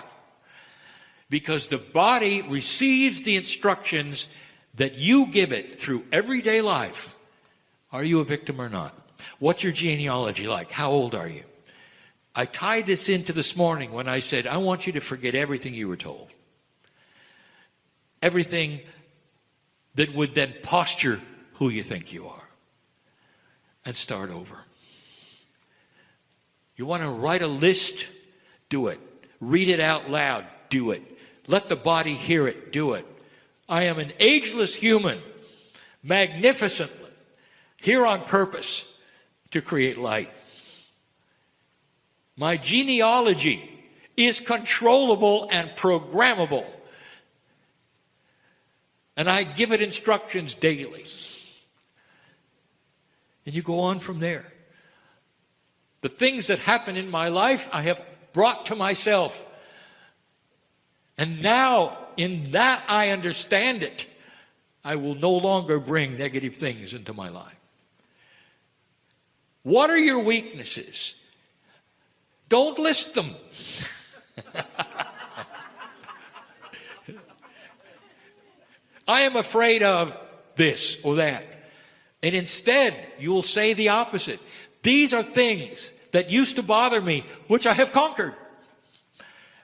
Because the body receives the instructions that you give it through everyday life. Are you a victim or not? What's your genealogy like? How old are you? I tied this into this morning when I said, I want you to forget everything you were told. Everything that would then posture who you think you are. And start over. You want to write a list? Do it. Read it out loud? Do it. Let the body hear it? Do it. I am an ageless human, magnificent, here on purpose to create light. My genealogy is controllable and programmable. And I give it instructions daily. And you go on from there. The things that happen in my life, I have brought to myself. And now, in that I understand it, I will no longer bring negative things into my life. What are your weaknesses? Don't list them. I am afraid of this or that. And instead, you will say the opposite. These are things that used to bother me, which I have conquered.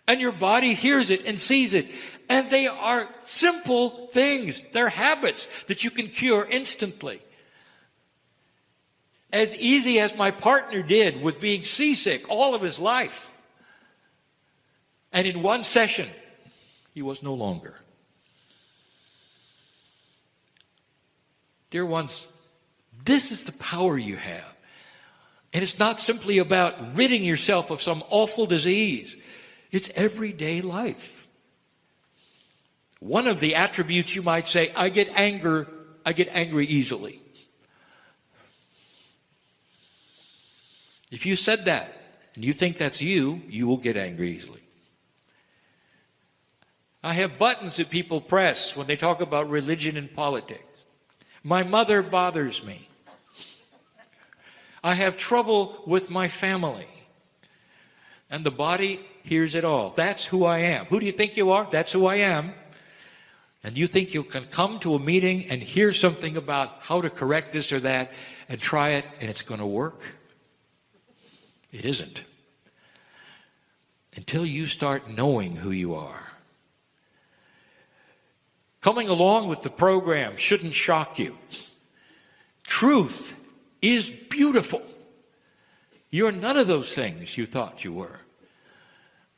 And your body hears it and sees it. And they are simple things. They're habits that you can cure instantly. As easy as my partner did with being seasick all of his life. And in one session, he was no longer. Dear ones, this is the power you have. And it's not simply about ridding yourself of some awful disease. It's everyday life. One of the attributes you might say, I get angry easily. If you said that, and you think that's you, you will get angry easily. I have buttons that people press when they talk about religion and politics. My mother bothers me. I have trouble with my family. And the body hears it all. That's who I am. Who do you think you are? That's who I am. And you think you can come to a meeting and hear something about how to correct this or that and try it and it's going to work? It isn't. Until you start knowing who you are. Coming along with the program shouldn't shock you. Truth is beautiful. You're none of those things you thought you were.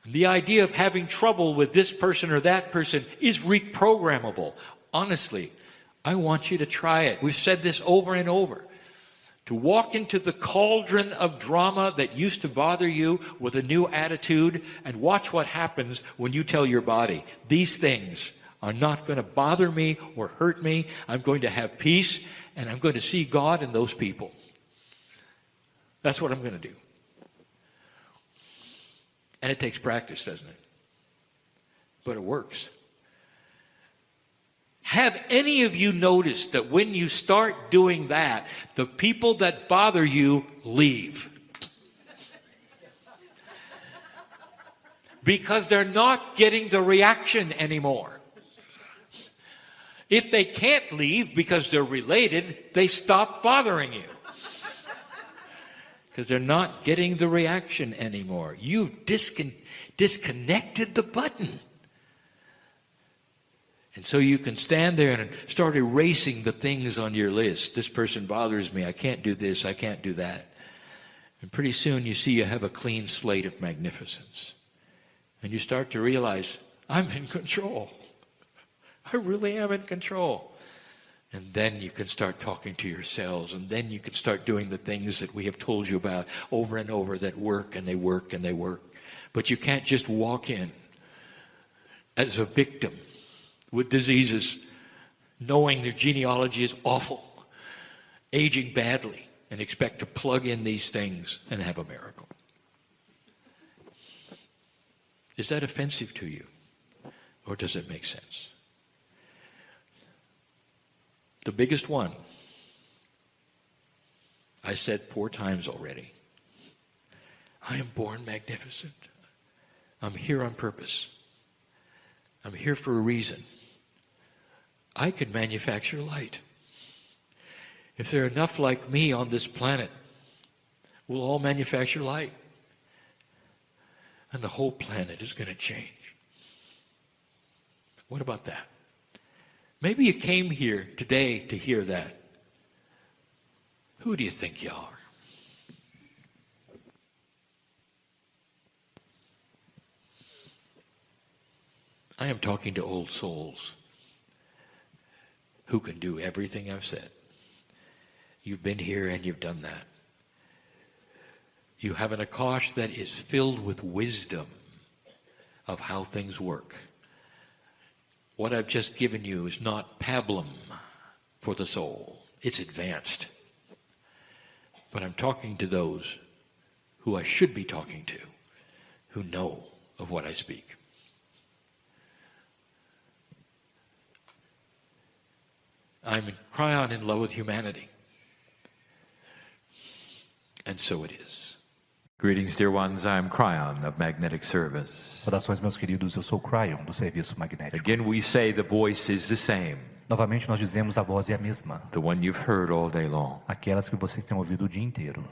The idea of having trouble with this person or that person is reprogrammable. Honestly, I want you to try it. We've said this over and over. To walk into the cauldron of drama that used to bother you with a new attitude and watch what happens when you tell your body, these things are not going to bother me or hurt me. I'm going to have peace and I'm going to see God in those people. That's what I'm going to do. And it takes practice, doesn't it? But it works. Have any of you noticed that when you start doing that, the people that bother you leave? Because they're not getting the reaction anymore. If they can't leave because they're related, they stop bothering you. Because they're not getting the reaction anymore. You've disconnected the button. And so you can stand there and start erasing the things on your list. This person bothers me. I can't do this. I can't do that. And pretty soon you see you have a clean slate of magnificence. And you start to realize, I'm in control. I really am in control. And then you can start talking to yourselves. And then you can start doing the things that we have told you about over and over that work and they work and they work. But you can't just walk in as a victim with diseases, knowing their genealogy is awful. aging badly and expect to plug in these things and have a miracle. Is that offensive to you? Or does it make sense? The biggest one, I said 4 times already. I am born magnificent. I'm here on purpose. I'm here for a reason. I could manufacture light. If there are enough like me on this planet, we'll all manufacture light. And the whole planet is going to change. What about that? Maybe you came here today to hear that. Who do you think you are? I am talking to old souls who can do everything I've said. You've been here and you've done that. You have an Akash that is filled with wisdom of how things work. What I've just given you is not pablum for the soul. It's advanced. But I'm talking to those who I should be talking to, who know of what I speak. I'm in Kryon in love with humanity. And so it is. Greetings, dear ones. I'm Kryon of Magnetic Service. Saudações, meus queridos. Eu sou Kryon, do Serviço Magnético. Again, we say the voice is the same, Novamente, nós dizemos a voz é a mesma. the one you've heard all day long. Aquelas que vocês têm ouvido o dia inteiro.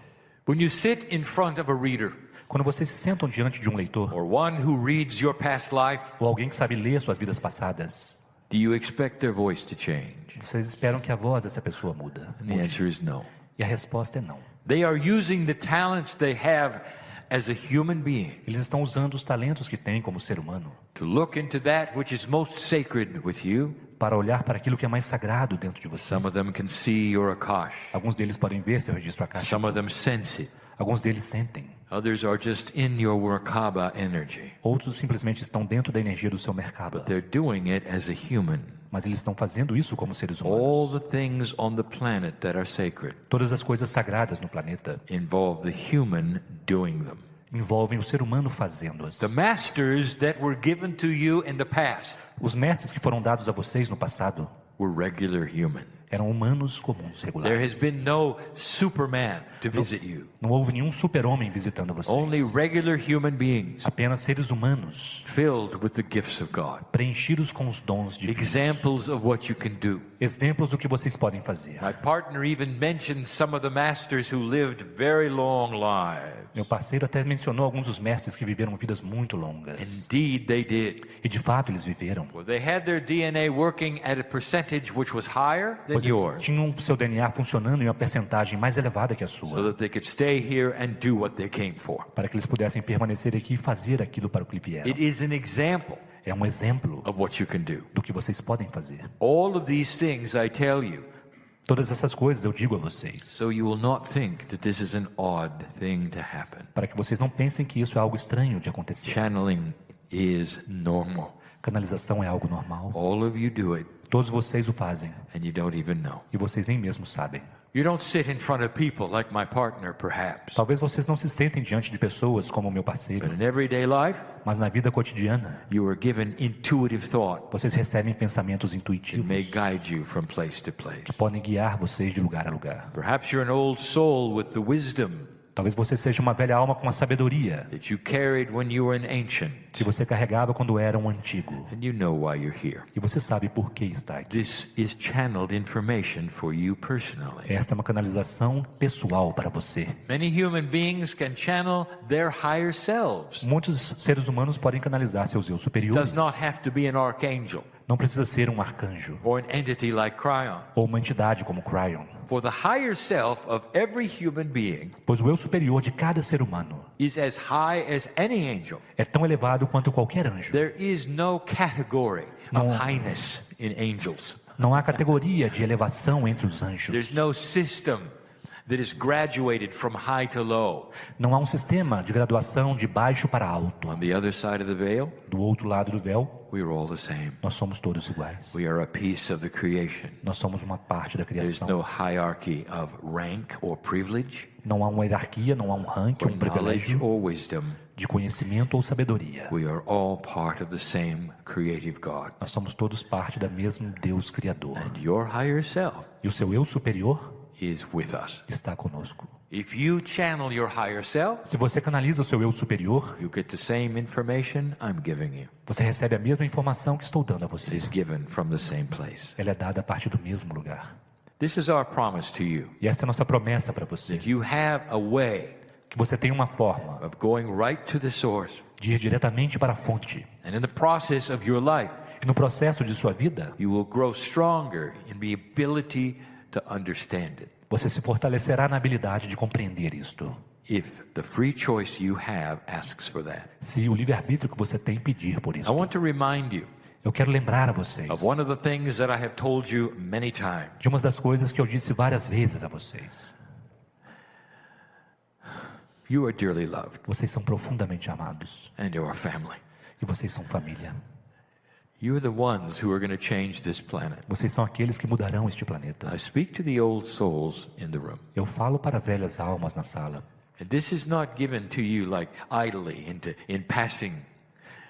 When you sit in front of a reader, Quando vocês se sentam diante de um leitor, or one who reads your past life, ou alguém que sabe ler suas vidas passadas, do you expect their voice to change? vocês esperam que a voz dessa pessoa mude. And the answer is no. E a resposta é não. They are using the talents they have as a human being Eles estão usando os talentos que têm como ser humano to look into that which is most sacred with you. para olhar para aquilo que é mais sagrado dentro de você. Some of them can see your Akash. Alguns deles podem ver seu registro Akash. Some of them sense it. Alguns deles sentem. Others are just in your Merkaba energy. Outros simplesmente estão dentro da energia do seu mercado. But they're doing it as a human. Mas eles estão fazendo isso como seres All humanos. the things on the planet that are sacred Todas as coisas sagradas no planeta involve the human doing them. envolvem o ser humano fazendo-as. The masters that were given to you in the past Os mestres que foram dados a vocês no passado were regular human. eram humanos comuns, There regulares. has been no Superman to visit you. Não houve nenhum super-homem visitando vocês. Only regular human beings Apenas seres humanos, filled with the gifts of God. preenchidos com os dons divinos. Examples of what you can do. Exemplos do que vocês podem fazer. My partner even mentioned some of the masters who lived very long lives. Meu parceiro até mencionou alguns dos mestres que viveram vidas muito longas. Indeed, they did. E de fato eles viveram. Well, they had their DNA working at a percentage which was higher than Pois eles yours, tinham seu DNA funcionando em uma percentagem mais elevada que a so sua, that they could stay here and do what they came for. para que eles pudessem permanecer aqui e fazer aquilo para o que vieram. It is an example É um exemplo of what you can do. do que vocês podem fazer. All of these things I tell you, Todas essas coisas eu digo a vocês, so you will not think that this is an odd thing to happen. para que vocês não pensem que isso é algo estranho de acontecer. Channeling is normal. Canalização é algo normal. All of you do it, Todos vocês o fazem and you don't even know. e vocês nem mesmo sabem. You don't sit in front of people like my partner, perhaps. Talvez vocês não se sentem diante de pessoas como o meu But parceiro, in everyday life, mas na vida cotidiana you are given intuitive thought vocês recebem pensamentos that intuitivos may guide you from place to place. que podem guiar vocês de lugar a lugar. Perhaps you're an old soul with the wisdom Talvez você seja uma velha alma com a sabedoria that you carried when you were an ancient, que você carregava quando era um antigo. and you know why you're here. E você sabe por que está aqui. This is channeled information for you personally. Esta é uma canalização pessoal para você. Many human beings can channel their higher selves. Muitos seres humanos podem canalizar seus eu superiores. Does not have to be an archangel Não precisa ser um arcanjo or an entity like Kryon. ou uma entidade como Kryon. For the higher self of every human being Pois o eu superior de cada ser humano is as high as any angel. é tão elevado quanto qualquer anjo. There is no category of No. highness in angels. Não há categoria de elevação entre os There's anjos. no system that is graduated from high to low. Não há um sistema de graduação de baixo para alto. On the other side of the veil, Do outro lado do véu, we are all the same. nós somos todos iguais. We are a piece of the creation. Nós somos uma parte da There's criação. no hierarchy of rank or privilege, Não há uma hierarquia, não há um ranking, or um knowledge privilégio or wisdom. de conhecimento ou sabedoria. We are all part of the same creative God. Nós somos todos parte da mesma Deus Criador. And your higher self E o seu eu superior is with us. está conosco. If you channel your higher self, Se você canaliza o seu eu superior, you get the same information I'm giving you. você recebe a mesma informação que estou dando a It você. is given from the same place. Ela é dada a partir do mesmo lugar. This is our promise to you, E essa é a nossa promessa para você. that you have a way Que você tem uma forma of going right to the source. de ir diretamente para a fonte. And in the process of your life, E no processo de sua vida, you will grow stronger in the ability to understand it. você se fortalecerá na habilidade de compreender isto. If the free choice you have asks for that. Se o livre-arbítrio que você tem pedir por I isso. want to remind you Eu quero lembrar a vocês of one of the things that I have told you many times. de uma das coisas que eu disse várias vezes a vocês. You are dearly loved, Vocês são profundamente amados. and you are family. E vocês são família. You are the ones who are going to change this planet. Vocês são aqueles que mudarão este planeta. I speak to the old souls in the room. Eu falo para velhas almas na sala. And this is not given to you like idly in passing.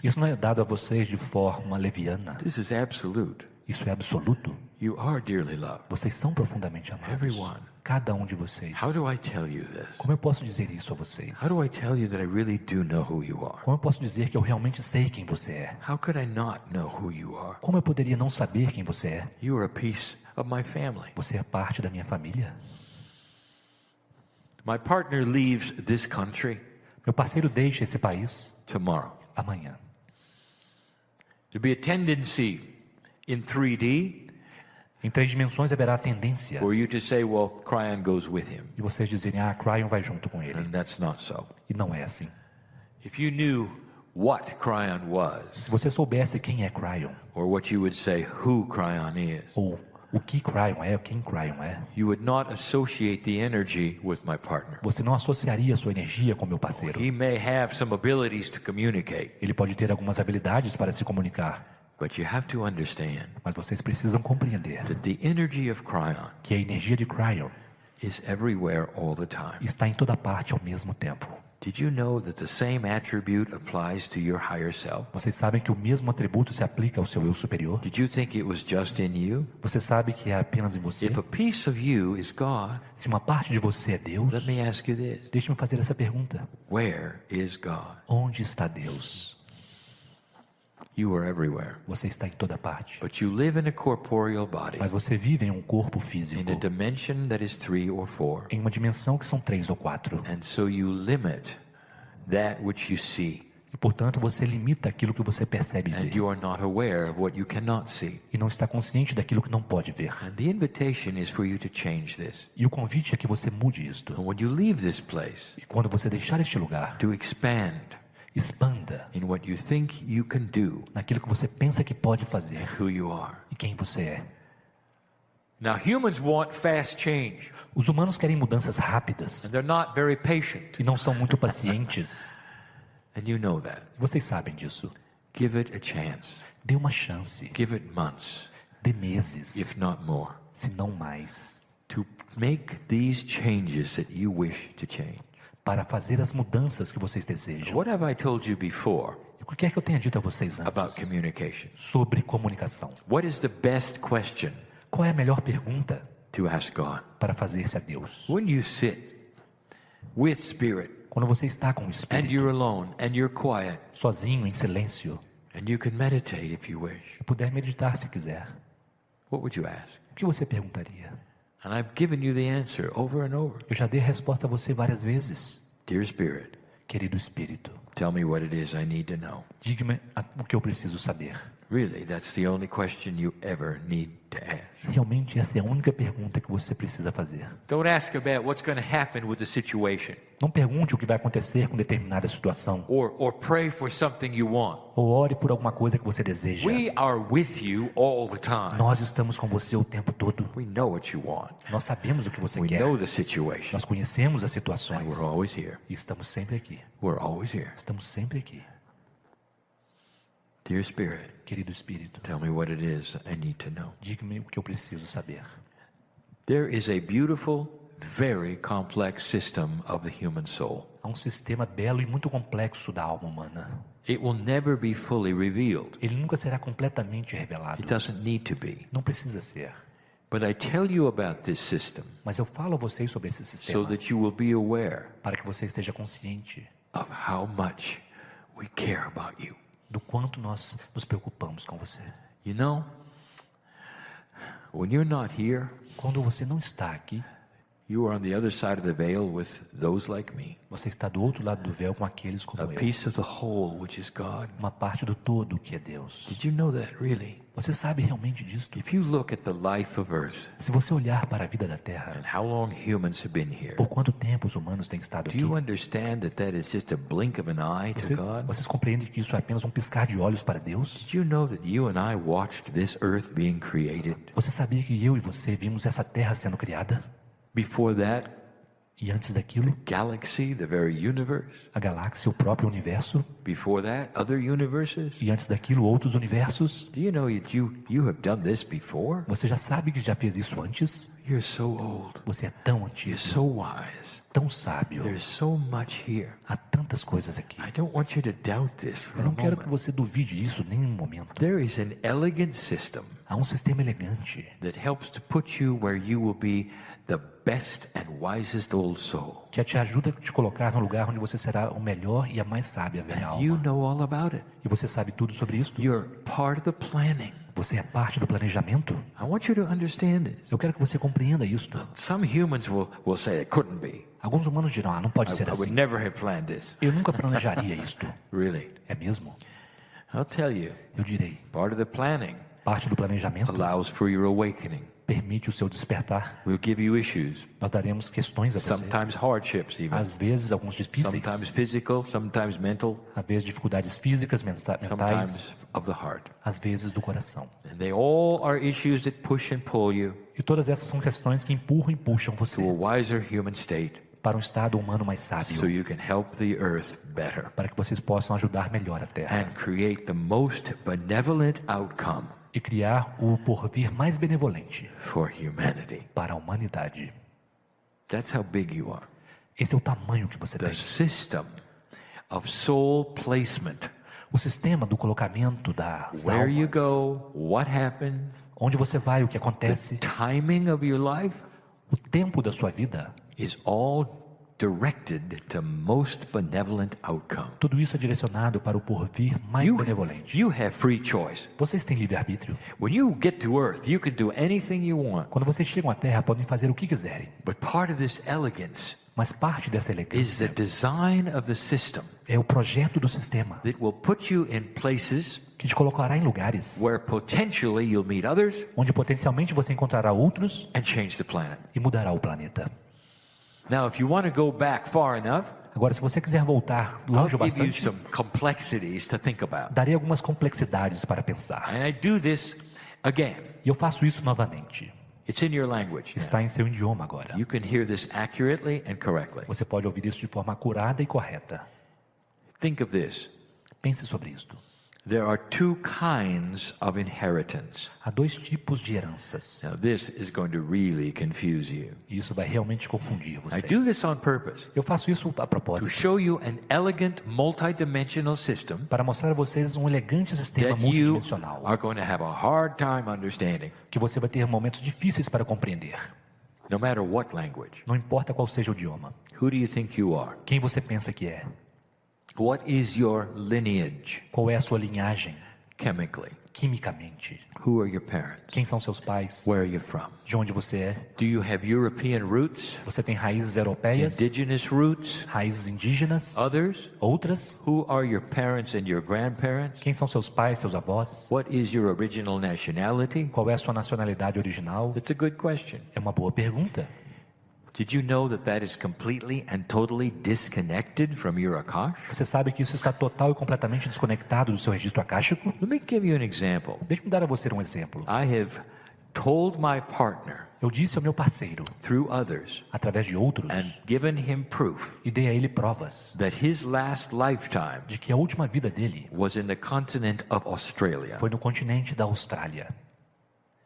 Isso não é dado a vocês de forma leviana. This is absolute. Isso é absoluto. You are dearly loved. Vocês são profundamente amados. Everyone. Cada um de vocês. How do I tell you this? Como eu posso dizer isso a vocês? How do I tell you that I really do know who you are? Como eu posso dizer que eu realmente sei quem você é? How could I not know who you are? Como eu poderia não saber quem você é? You are a piece of my family. Você é parte da minha família. My partner leaves this country Meu parceiro deixa esse país tomorrow. amanhã. There'll be a tendency in 3D Em 3 dimensões haverá a tendência for you to say, well, Kryon goes with him. de vocês dizerem, Kryon vai junto com ele. And that's not so. E não é assim. If you knew what Kryon was, Se você soubesse quem é Kryon, or what you would say who Kryon is, ou o que Kryon é, quem Kryon é, you would not associate the energy with my partner. você não associaria a sua energia com meu parceiro. He may have some abilities to communicate, Ele pode ter algumas habilidades para se comunicar, but you have to understand mas vocês precisam compreender that the energy of Kryon que a energia de Kryon is everywhere all the time. está em toda parte ao mesmo tempo. Did you know that the same attribute applies to your higher self? Vocês sabem que o mesmo atributo se aplica ao seu eu superior? Did you think it was just in you? Você sabe que é apenas em você? If a piece of you is God, Se uma parte de você é Deus, let me ask you this. deixe-me fazer essa pergunta. Where is God? Onde está Deus? You are everywhere. Você está em toda parte. But you live in a corporeal body, Mas você vive em um corpo in físico, a dimension that is 3 or 4. em uma dimensão que são 3 ou 4. And so you limit that which you see. E, portanto, você limita aquilo que você percebe And ver. you are not aware of what you cannot see. E não está consciente daquilo que não pode ver. And the invitation is for you to change this. E o convite é que você mude isto. And when you leave this place, E quando você deixar este lugar, to expand expanda in what you think you can do naquilo que você pensa que pode fazer and who you are. e quem você é. Now, humans want fast change, Os humanos querem mudanças rápidas and they're not very patient. e não são muito pacientes. And you know that. E vocês sabem disso. Give it a chance. Dê uma chance. Give it months, Dê meses, if not more, se não mais, to make these changes that you wish to change. para fazer as mudanças que vocês desejam. What have I told you before E o que quer que eu tenha dito a vocês about antes communication? sobre comunicação? What is the best question Qual é a melhor pergunta to ask God? para fazer-se a Deus? When you sit with Spirit Quando você está com o and Espírito, you're alone and you're quiet sozinho, em silêncio, and you can meditate if you wish, e puder meditar se quiser, what would you ask? o que você perguntaria? And I've given you the answer over and over. Eu já dei a resposta a você várias vezes. Dear Spirit, Querido Espírito, tell me what it is I need to know. diga-me o que eu preciso saber. Really, that's the only question you ever need to ask. Realmente essa é a única pergunta que você precisa fazer. Don't ask about what's going to happen with the situation, Não pergunte o que vai acontecer com determinada situação. or pray for something you want. Ou ore por alguma coisa que você deseja. We are with you all the time. Nós estamos com você o tempo todo. We know what you want. Nós sabemos o que você We quer. know the situation. Nós conhecemos as And situações. we're always here. E estamos sempre aqui. We're always here. Estamos sempre aqui. Dear Spirit, Querido Espírito, tell me what it is I need to know. diga-me o que eu preciso saber. There is a beautiful, very complex system of the human soul. Há um sistema belo e muito complexo da alma humana. It will never be fully revealed. Ele nunca será completamente revelado. It doesn't need to be. Não precisa ser. But I tell you about this system Mas eu falo a vocês sobre esse so sistema that you will be aware para que você esteja consciente of how much we care about you. do quanto nós nos preocupamos com você. You know, when you're not here, Quando você não está aqui, you are on the other side of the veil with those like me. você está do outro lado do véu com aqueles A como eu. piece of the whole, which is God. Uma parte do todo que é Deus. Did you know that, really? Você sabe realmente disto? If you look at the life of Earth Se você olhar para a vida da Terra, and how long humans have been here, por quanto tempo os humanos têm estado do aqui? you understand that that is just a blink of an eye to God? Vocês compreendem que isso é apenas um piscar de olhos para Deus? Did you know that you and I watched this earth being created? Você sabia que eu e você vimos essa Terra sendo criada? Before that, E antes daquilo, galaxy, the very universe. a galáxia, o próprio universo? Before that, other universes. E antes daquilo, outros universos? Do you know that you have done this before? Você já sabe que já fez isso antes? You're so old. Você é tão You're antigo, so wise. tão sábio. There's so much here. Há tantas coisas aqui. I don't want you to doubt this for Eu a não quero que moment. você duvide isso nem um momento. There is an elegant system Há um sistema elegante that helps to put you where you will be the best and wisest old soul. que te ajuda a te colocar no lugar onde você será o melhor e a mais sábia velha And you alma. know all about it. E você sabe tudo sobre isso? You're part of the planning. Você é parte do planejamento? I want you to understand this. Eu quero que você compreenda isto. Some humans will say it couldn't be. Alguns humanos dirão, não pode ser I would assim. never have planned this. Eu nunca planejaria isto. Really? É mesmo? I'll tell you, Eu direi, part of the planning parte do planejamento allows for your awakening. permite o seu despertar. We'll give you issues, Nós daremos questões a você. sometimes hardships even, Às vezes, alguns difíceis. sometimes physical, sometimes mental, Às vezes, dificuldades físicas, mentais. sometimes of the heart. Às vezes, do coração. And they all are issues that push and pull you E todas essas são questões que empurram e puxam to a você wiser human state para um estado humano mais so sábio. you can help the earth better Para que vocês possam ajudar melhor a Terra. and create the most benevolent outcome E criar o porvir mais benevolente for humanity. para a humanidade. That's how big you are. Esse é o tamanho que você The tem. system of soul placement. O sistema do colocamento das Where you almas. go, what happens, Onde você vai, o que the acontece. timing of your life O tempo da sua vida. is all directed to most benevolent outcome. Tudo isso é direcionado para o porvir mais benevolente. You have free choice. Vocês têm livre-arbítrio. When you get to earth, you can do anything you want. Quando vocês chegam à Terra, podem fazer o que quiserem. But part of this elegance Mas parte dessa is the elegância design of the system é o projeto do sistema that will put you in places que te colocará em lugares where potentially you'll meet others onde potencialmente você encontrará outros and change the planet. e mudará o planeta. Now, if you want to go back far enough, Agora, se você quiser voltar I'll longe o give you bastante, some complexities to think about. darei algumas complexidades para pensar. And I do this again. E eu faço isso novamente. It's in your language. Está em seu idioma agora. You can hear this accurately and correctly. Você pode ouvir isso de forma acurada e correta. Think of this. Pense sobre isto. There are two kinds of inheritance. Há dois tipos de heranças. Now, this is going to really confuse you. E isso vai realmente confundir I você. do this on purpose Eu faço isso a to propósito, show you an elegant, multidimensional system para mostrar a vocês um elegante sistema that you multidimensional, are going to have a hard time understanding, que você vai ter momentos difíceis para compreender. no matter what language. Não importa qual seja o idioma. Who do you think you are? Quem você pensa que é? What is your lineage? Qual é a sua linhagem? chemically? Quimicamente. Who are your parents? Quem são seus pais? Where are you from? De onde você é? Do you have European roots? Você tem raízes europeias? Indigenous roots? Raízes indígenas? Others? Outras? Who are your parents and your grandparents? Quem são seus pais, seus avós? What is your original nationality? Qual é a sua nacionalidade original? It's a good question. É uma boa pergunta. Did you know that is completely and totally disconnected from your Akash? Você sabe que isso está total e completamente desconectado do seu registro akáshico? Let me give you an example. Deixe-me dar a você um exemplo. I have told my partner Eu disse ao meu parceiro, through others através de outros, and given him proof e dei a ele provas that his last lifetime de que a última vida dele was in the continent of Australia. foi no continente da Austrália.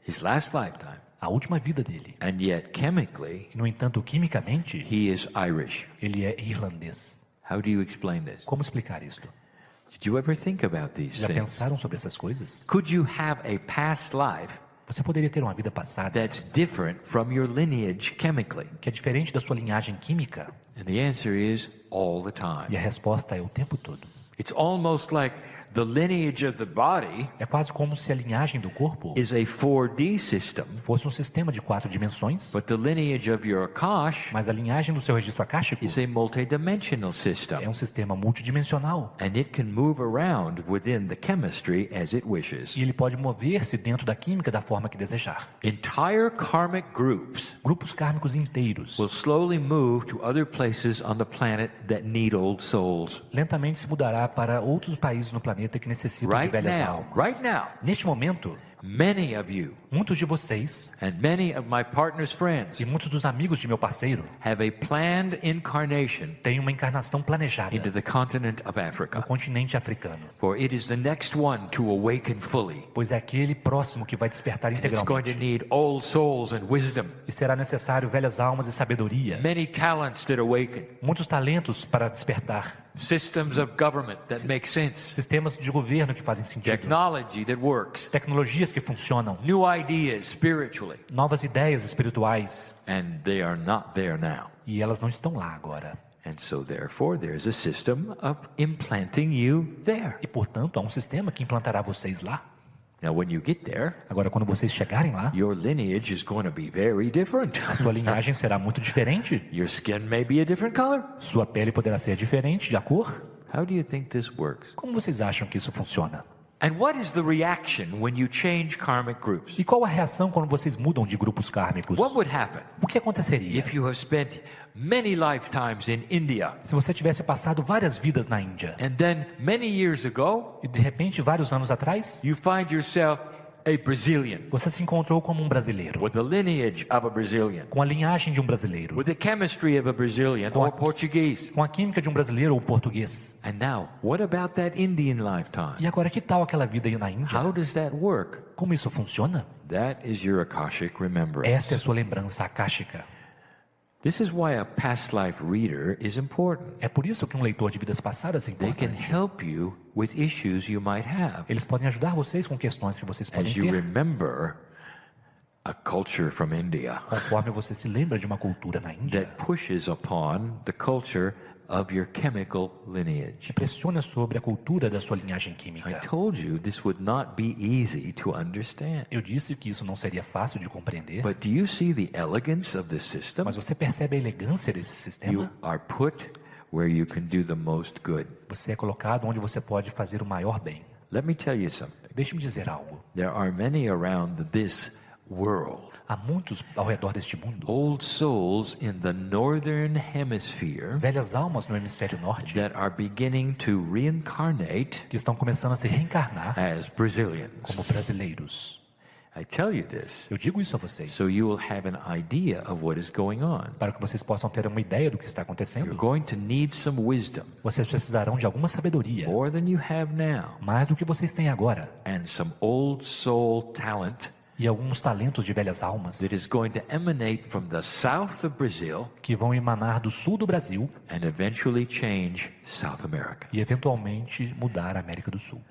His last lifetime. A última vida dele. And yet chemically, E, no entanto, quimicamente, he is Irish. ele é irlandês. How do you explain this? Como explicar isto? Did you ever think about these Já things? pensaram sobre essas coisas? Could you have a past life Você poderia ter uma vida passada that's different from your lineage chemically? que é diferente da sua linhagem química? And the answer is all the E time. a resposta é o tempo todo. It's almost like the lineage of the body É quase como se a linhagem do corpo is a 4D system, fosse um sistema de 4 dimensões, but the lineage of your Akash mas a linhagem do seu registro akáshico is a multidimensional é system. um sistema multidimensional. And it can move around within the chemistry as it wishes. E ele pode mover-se dentro da química da forma que desejar. Entire karmic groups Grupos kármicos inteiros will slowly move to other places on the planet that need old souls. lentamente se mudará para outros países no planeta que necessitam de Right velhas now, almas. right now, Neste momento, many of you muitos de vocês and many of my partner's friends e muitos dos amigos de meu parceiro have a planned incarnation têm uma encarnação planejada into the continent of no Africa. continente africano, For it is the next one to awaken fully. pois é aquele próximo que vai despertar It's going to integralmente. need old souls and wisdom, E será necessário velhas almas e sabedoria, many talents that awaken, muitos talentos para despertar, systems of government that make sense, sistemas de governo que fazem sentido, technology that works, tecnologias que funcionam, new ideas spiritually, novas ideias espirituais, and they are not there now. e elas não estão lá agora. And so therefore there's a system of implanting you there. E portanto, há um sistema que implantará vocês lá. Now when you get there, Agora, quando vocês chegarem lá, your lineage is going to be very different. a sua linhagem será muito diferente. Your skin may be a different color. Sua pele poderá ser diferente de cor. How do you think this works? Como vocês acham que isso funciona? And what is the reaction when you change karmic groups? E qual a reação quando vocês mudam de grupos kármicos? What would happen O que aconteceria if you have spent many lifetimes in India se você tivesse passado várias vidas na Índia and then many years ago e de repente, vários anos atrás, you find yourself a Brazilian você se encontrou como um brasileiro, with the lineage of a Brazilian, com a linhagem de um brasileiro, with the chemistry of a Brazilian or Portuguese? com a química de um brasileiro ou português? And now, what about that Indian lifetime? E agora, que tal aquela vida aí na Índia? How does that work? Como isso funciona? That is your Akashic remembrance. Esta é a sua lembrança akáshica. This is why a past life reader is important. É por isso que um leitor de vidas passadas é They can importante. help you with issues you might have Eles podem ajudar vocês com questões que vocês podem as you ter, remember a culture from India conforme você se lembra de uma cultura na Índia that pushes upon the culture of your chemical lineage. que pressiona sobre a cultura da sua linhagem I química. told you this would not be easy to understand. Eu disse que isso não seria fácil de compreender, But do you see the elegance of the system? mas você percebe a elegância desse You sistema? are put where you can do the most good. Você é colocado onde você pode fazer o maior bem. Let me tell you something. Deixe-me dizer algo. There are many around this world, Há muitos ao redor deste mundo, old souls in the northern hemisphere velhas almas no hemisfério norte, that are beginning to reincarnate que estão começando a se reencarnar as Brazilians. como brasileiros. I tell you this Eu digo isso a vocês, so you will have an idea of what is going on. para que vocês possam ter uma ideia do que está You're acontecendo. going to need some wisdom, Vocês precisarão de alguma sabedoria, more than you have now, mais do que vocês têm agora, and some old soul talent e alguns talentos de velhas almas that is going to emanate from the south of Brazil que vão emanar do sul do Brasil and eventually change South America. e eventualmente mudar a América do Sul.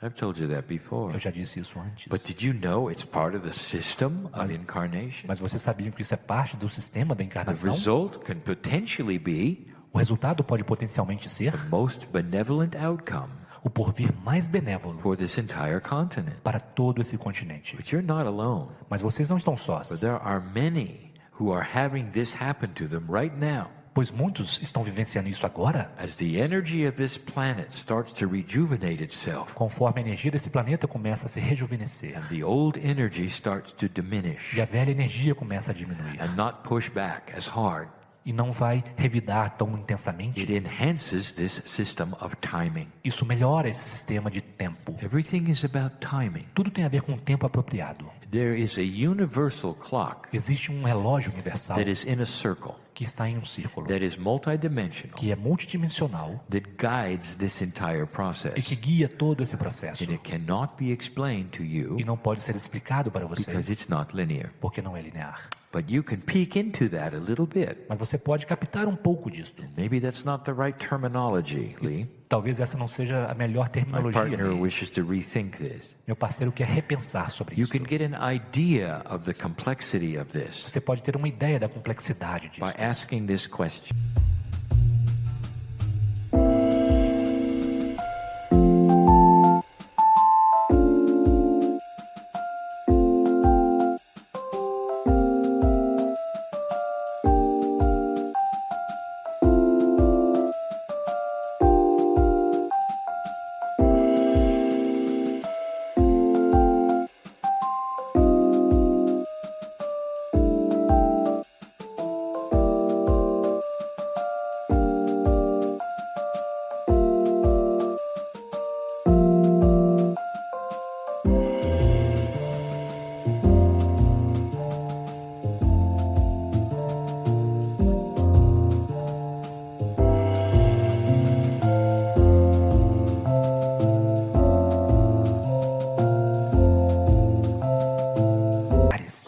I've told you that before. Eu já disse isso antes. But did you know it's part of the system of incarnation? Mas vocês sabiam que isso é parte do sistema da The encarnação? result can potentially be O resultado pode potencialmente ser the most benevolent outcome o porvir mais benévolo for this entire continent. para todo esse continente. But you're not alone. Mas vocês não estão For sós, there are many who are having this happen to them right now. pois muitos estão vivenciando isso agora. As the energy of this planet starts to rejuvenate itself, Conforme a energia desse planeta começa a se rejuvenescer and the old energy starts to diminish e a velha energia começa a diminuir and not push back as hard, e não vai revidar tão intensamente, it enhances this system of timing. isso melhora esse sistema de tempo. Everything is about timing. Tudo tem a ver com o tempo apropriado. There is a universal clock Existe um relógio universal that is in a circle, que está em um círculo, that is multidimensional, que é multidimensional that guides this entire process. e que guia todo esse processo. And it cannot be explained to you E não pode ser explicado para because vocês, it's not linear. porque não é linear. But you can peek into that a little bit. Mas você pode captar um pouco disto. Maybe that's not the right terminology, Lee. Talvez essa não seja a melhor My terminologia. partner Lee. wishes to rethink this. Meu parceiro quer repensar sobre You isso. can get an idea of the complexity of this Você pode ter uma ideia da complexidade disso, by asking this question.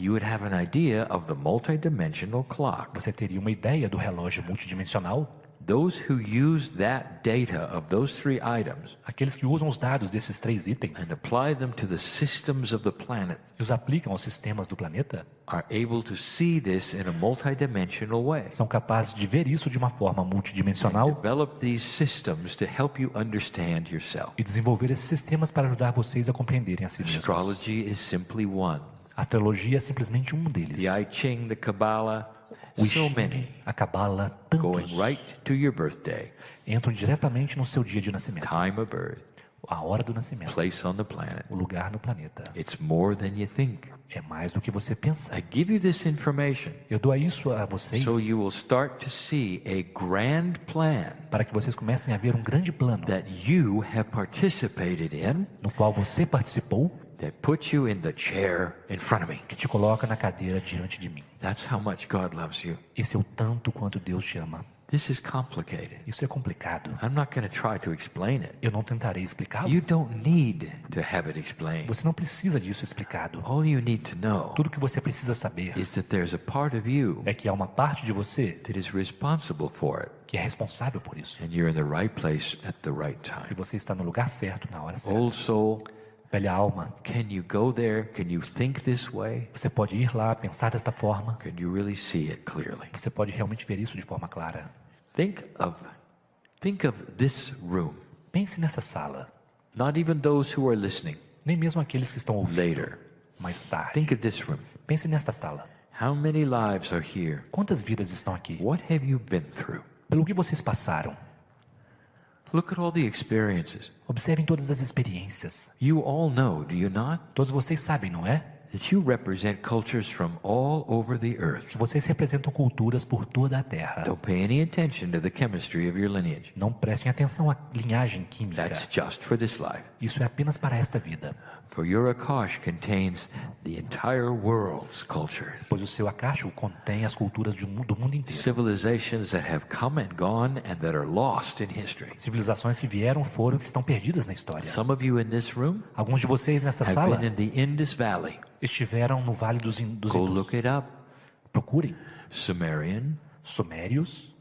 You would have an idea of the multidimensional clock. Você teria uma ideia do relógio multidimensional? Those who use that data of those three items Aqueles que usam os dados desses 3 itens and apply them to the systems of the planet e os aplicam aos sistemas do planeta are able to see this in a multidimensional way. são capazes de ver isso de uma forma multidimensional Develop these systems to help you understand yourself. e desenvolver esses sistemas para ajudar vocês a compreenderem a si mesmos. Astrology is simply one. A astrologia é simplesmente um deles. The I Ching, the Kabbalah, O so I many Ching, a Cabala, going tantos right to your birthday, entram diretamente no seu dia de nascimento, time of birth, a hora do nascimento, place on the planet. o lugar no planeta. It's more than you think. É mais do que você pensa. I give you this information Eu dou isso a vocês so you will start to see a grand plan para que vocês comecem a ver um grande plano that you have participated in no qual você participou, that puts you in the chair in front of me. que te coloca na cadeira diante de mim. That's how much God loves you. Esse é o tanto quanto Deus te ama. This is complicated. Isso é complicado. I'm not going to try to explain it. Eu não tentarei explicá-lo. You don't need to have it explained. Você não precisa disso explicado. All you need to know Tudo que você precisa saber is that there's a part of you é que há uma parte de você that is responsible for it, que é responsável por isso. and you're in the right place at the right E time. você está no lugar certo, na hora certa. Old soul, Velha alma, can you go there? Can you think this way? você pode ir lá, pensar desta forma. Can you really see it clearly? Você pode realmente ver isso de forma clara. Think of this room. Pense nessa sala. Not even those who are listening Nem mesmo aqueles que estão ouvindo later. mais tarde. Think of this room. Pense nesta sala. How many lives are here? Quantas vidas estão aqui? What have you been through? Pelo que vocês passaram? Look at all the experiences. Observem todas as experiências. You all know, do you not? Todos vocês sabem, não é? That you represent cultures from all over the earth. Que vocês representam culturas por toda a Terra. Don't pay any attention to the chemistry of your lineage. Não prestem atenção à linhagem química. That's just for this life. Isso é apenas para esta vida. For your Akash contains the entire world's cultures. Pois o seu Akash contém as culturas do mundo inteiro. Civilizations that have come and gone and that are lost in history. Civilizações que vieram, foram e que estão perdidas na história. Some of you in this room Alguns de vocês nessa have sala been in the Indus Valley. estiveram no Vale dos Go Hindus. look it up. Procurem. Sumerian, Sumérios.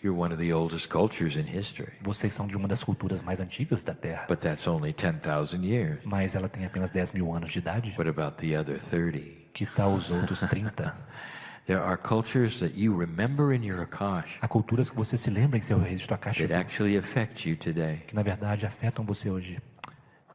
you're one of the oldest cultures in history. Vocês são de uma das culturas mais antigas da Terra. But that's only 10,000 years. Mas ela tem apenas 10 mil anos de idade. What about the other 30? Que tal os outros 30? There are cultures that you remember in your Akash Há culturas que você se lembra em seu registro akáshico, that actually affect you today. que na verdade afetam você hoje.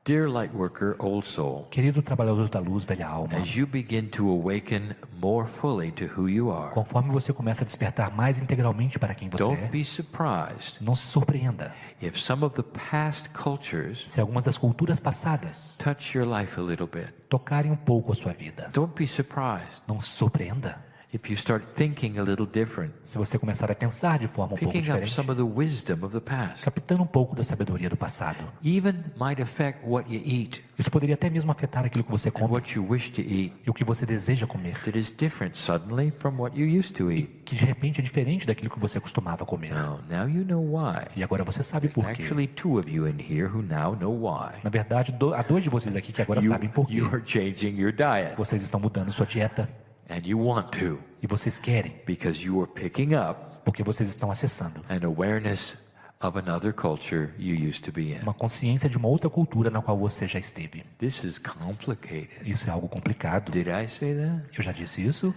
Dear light worker, old soul, Querido trabalhador da luz, velha alma, as you begin to awaken more fully to who you are, conforme você começa a despertar mais integralmente para quem você don't é, be surprised não se surpreenda if some of the past cultures se algumas das culturas passadas touch your life a little bit. tocarem um pouco a sua vida. Don't be surprised Não se surpreenda if you start thinking a little different, se você começar a pensar de forma um pouco picking up diferente, some of the wisdom of the past. captando um pouco da sabedoria do passado. Even might affect what you eat Isso poderia até mesmo afetar aquilo que você and come what you wish to eat e o que você deseja comer, that is different suddenly from what you used to eat. que de repente é diferente daquilo que você costumava comer. Now you know why. E agora você sabe por There's quê. actually two of you in here who now know why. Na verdade, há dois de vocês aqui que agora sabem por quê. You are changing your diet, Vocês estão mudando sua dieta and you want to, e vocês querem, because you are picking up porque vocês estão acessando an awareness of another culture you used to be in. uma consciência de uma outra cultura na qual você já esteve. This is complicated. Isso é algo complicado. Did I say that? Eu já disse isso.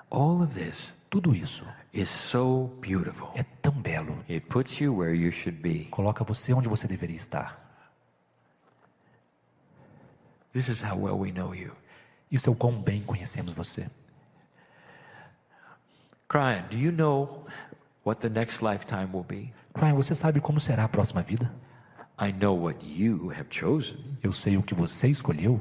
All of this Tudo isso is so beautiful. é tão belo. It puts you where you should be. Coloca você onde você deveria estar. This is how well we know you. Isso é o quão bem conhecemos você. Kryon, do you know what the next lifetime will be? Kryon, você sabe como será a próxima vida? I know what you have chosen. Eu sei o que você escolheu.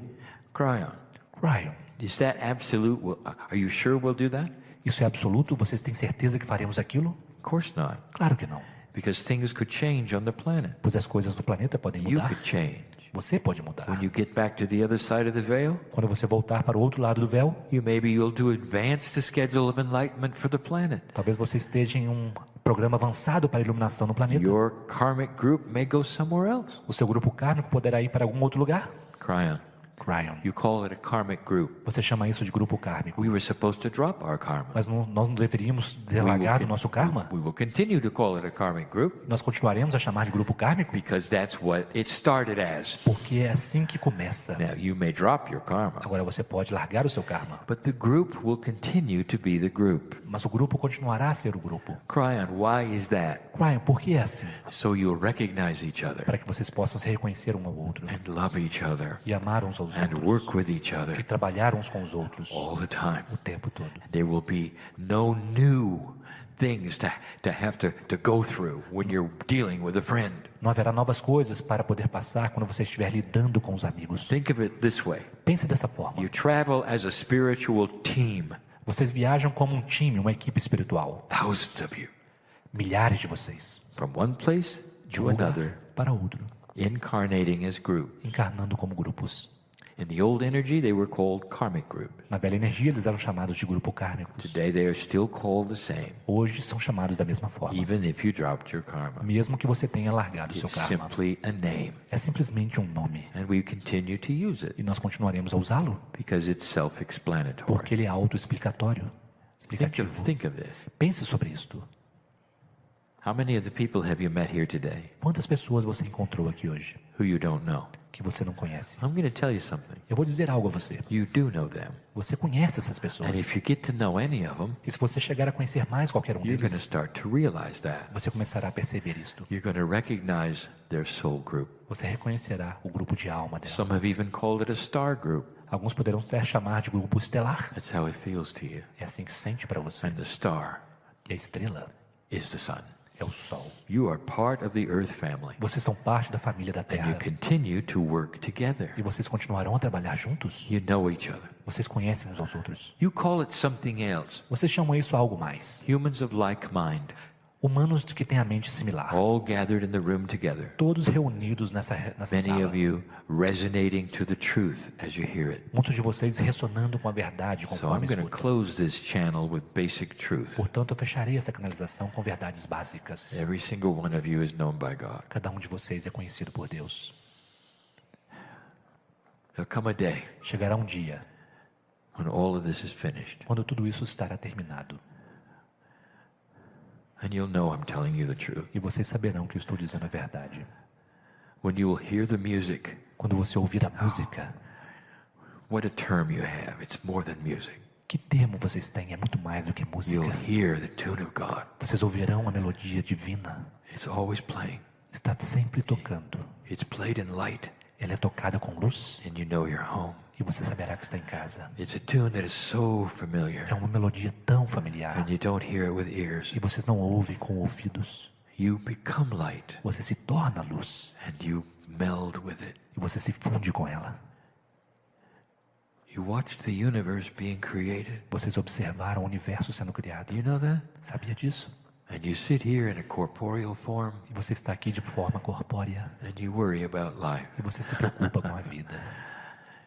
Kryon, Kryon, is that absolute? Are you sure we'll do that? isso é absoluto? Vocês têm certeza que faremos aquilo? Of course not, Claro que não. because things could change on the planet. Pois as coisas do planeta podem You mudar. could change. Você pode mudar. When you get back to the other side of the veil, Quando você voltar para o outro lado do véu, you'll do advance the schedule of enlightenment for the planet. talvez você esteja em um programa avançado para a iluminação no planeta. Your karmic group may go somewhere else. O seu grupo kármico poderá ir para algum outro lugar. Kryon, Kryon, you call it a karmic group. você chama isso de grupo kármico. We were supposed to drop our karma. Mas nós não deveríamos largar do nosso karma? We will continue to call it a karmic group Nós continuaremos a chamar de grupo kármico? because that's what it started as. Porque é assim que começa. Now, you may drop your karma, Agora você pode largar o seu karma. but the group will continue to be the group. Mas o grupo continuará a ser o grupo. Kryon, why is that? Kryon, por que é assim? So you'll recognize each other Para que vocês possam se reconhecer um ao outro. and love each other E amar uns aos and outros. work with each E other trabalhar uns com os outros. all the time. O tempo todo. There will be no new things to have to go through when you're dealing with a friend. Não haverá novas coisas para poder passar quando você estiver lidando com os amigos. Think of it this way. Pense dessa forma. You travel as a spiritual team, Vocês viajam como um time, uma equipe espiritual. thousands of you, Milhares de vocês. from one place De um to lugar another, para outro. incarnating as groups. Encarnando como grupos. In the old energy, they were called karmic groups. Na velha energia, eles eram chamados de grupo kármicos. Today, they are still called the same, Hoje são chamados da mesma forma. even if you dropped your karma. Mesmo que você tenha largado o seu It's karma. simply a name, É simplesmente um nome. and we continue to use it E nós continuaremos a usá-lo. because it's self-explanatory. Porque ele é autoexplicatório. Explicativo. Think of this. Pense sobre isto. How many of the people have you met here today Quantas pessoas você encontrou aqui hoje who you don't know? que você não conhece? I'm going to tell you something. Eu vou dizer algo a você. You do know them. Você conhece essas pessoas. And if you get to know any of them, E se você chegar a conhecer mais qualquer um you're going to deles, start to realize that. você começará a perceber isto. You're going to recognize their soul group. Você reconhecerá o grupo de alma dela. Some have even called it a star group. Alguns poderão até chamar de grupo estelar. That's how it feels to you. É assim que sente para você. And the star E a estrela is the sun. é o sol. You are part of the earth family. Vocês são parte da família da And you Terra. continue to work together. E vocês continuarão a trabalhar juntos. You know each other. Vocês conhecem uns aos outros. You call it something else. Vocês chamam isso algo mais. Humans of like mind, Humanos que têm a mente similar. all gathered in the room together. Todos reunidos nessa Many sala. of you resonating to the truth as you hear it. Muitos de vocês ressonando com a verdade So I'm conforme going to escutam. close this channel with basic truth. Portanto, eu fecharei essa canalização com verdades básicas. Every single one of you is known by God. Cada um de vocês é conhecido por Deus. There'll come a day Chegará um dia when all of this is finished, quando tudo isso estará terminado. and you'll know I'm telling you the truth. E vocês saberão que eu estou dizendo a verdade. When you will hear the music, Quando você ouvir a música, what a term you have. It's more than music. Que termo vocês têm? É muito mais do que música. You'll hear the tune of God. Vocês ouvirão a melodia divina. It's always playing. Está sempre tocando. It's played in light, Ela é tocada com luz and you know you're home. e você saberá que está em casa. It's a tune that is so É familiar, uma melodia tão familiar and you don't hear it with ears. e vocês não ouvem com ouvidos. You become light, Você se torna luz and you meld with it. e você se funde com ela. You watched the universe being created. Vocês observaram o universo sendo criado. You know that? Sabia disso? And you sit here in a corporeal form, E você está aqui de forma corpórea and you worry about life. e você se preocupa com a vida.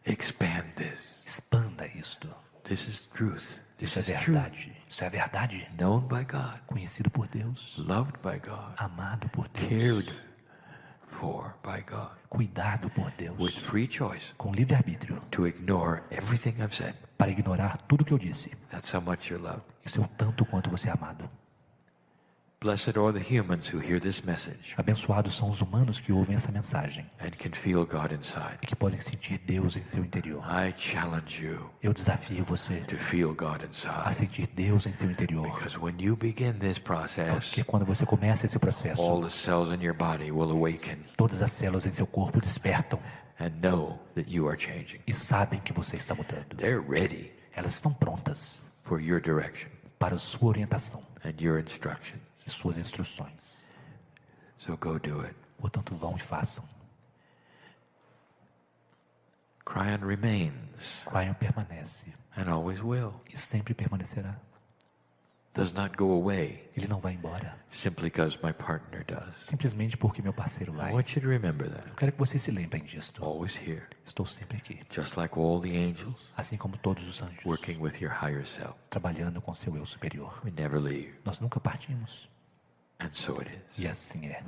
Expand this. Expanda isto. This is truth. This Isso é is truth. verdade. Isso é verdade. Known by God, Conhecido por Deus, loved by God, amado por Deus, cared for by God, cuidado por Deus, with free choice com livre-arbítrio, to ignore everything I've said. para ignorar tudo que eu disse. That's how much you're loved. Isso é o tanto quanto você é amado. Blessed are the humans who hear this message Abençoados são os humanos que ouvem essa mensagem and can feel God inside. e que podem sentir Deus em seu interior. I challenge you Eu desafio você to feel God a inside, sentir Deus em seu interior. because when you begin this process, Porque quando você começa esse processo, all the cells in your body will awaken todas as células em seu corpo despertam and know that you are changing. e sabem que você está mudando. They're ready Elas estão prontas for your direction para a sua orientação and your instruction. e suas instruções. So go do it. Portanto, vão e façam. Kryon remains Kryon permanece and always will. e sempre permanecerá. Does not go away Ele não vai embora simply because my partner does. simplesmente porque meu parceiro I vai. want you to remember that. Eu quero que vocês se lembrem disto. Always here. Estou sempre aqui, Just like all the angels assim como todos os anjos, working with your higher self. trabalhando com seu eu superior. We never leave. Nós nunca partimos And so it is. e assim é.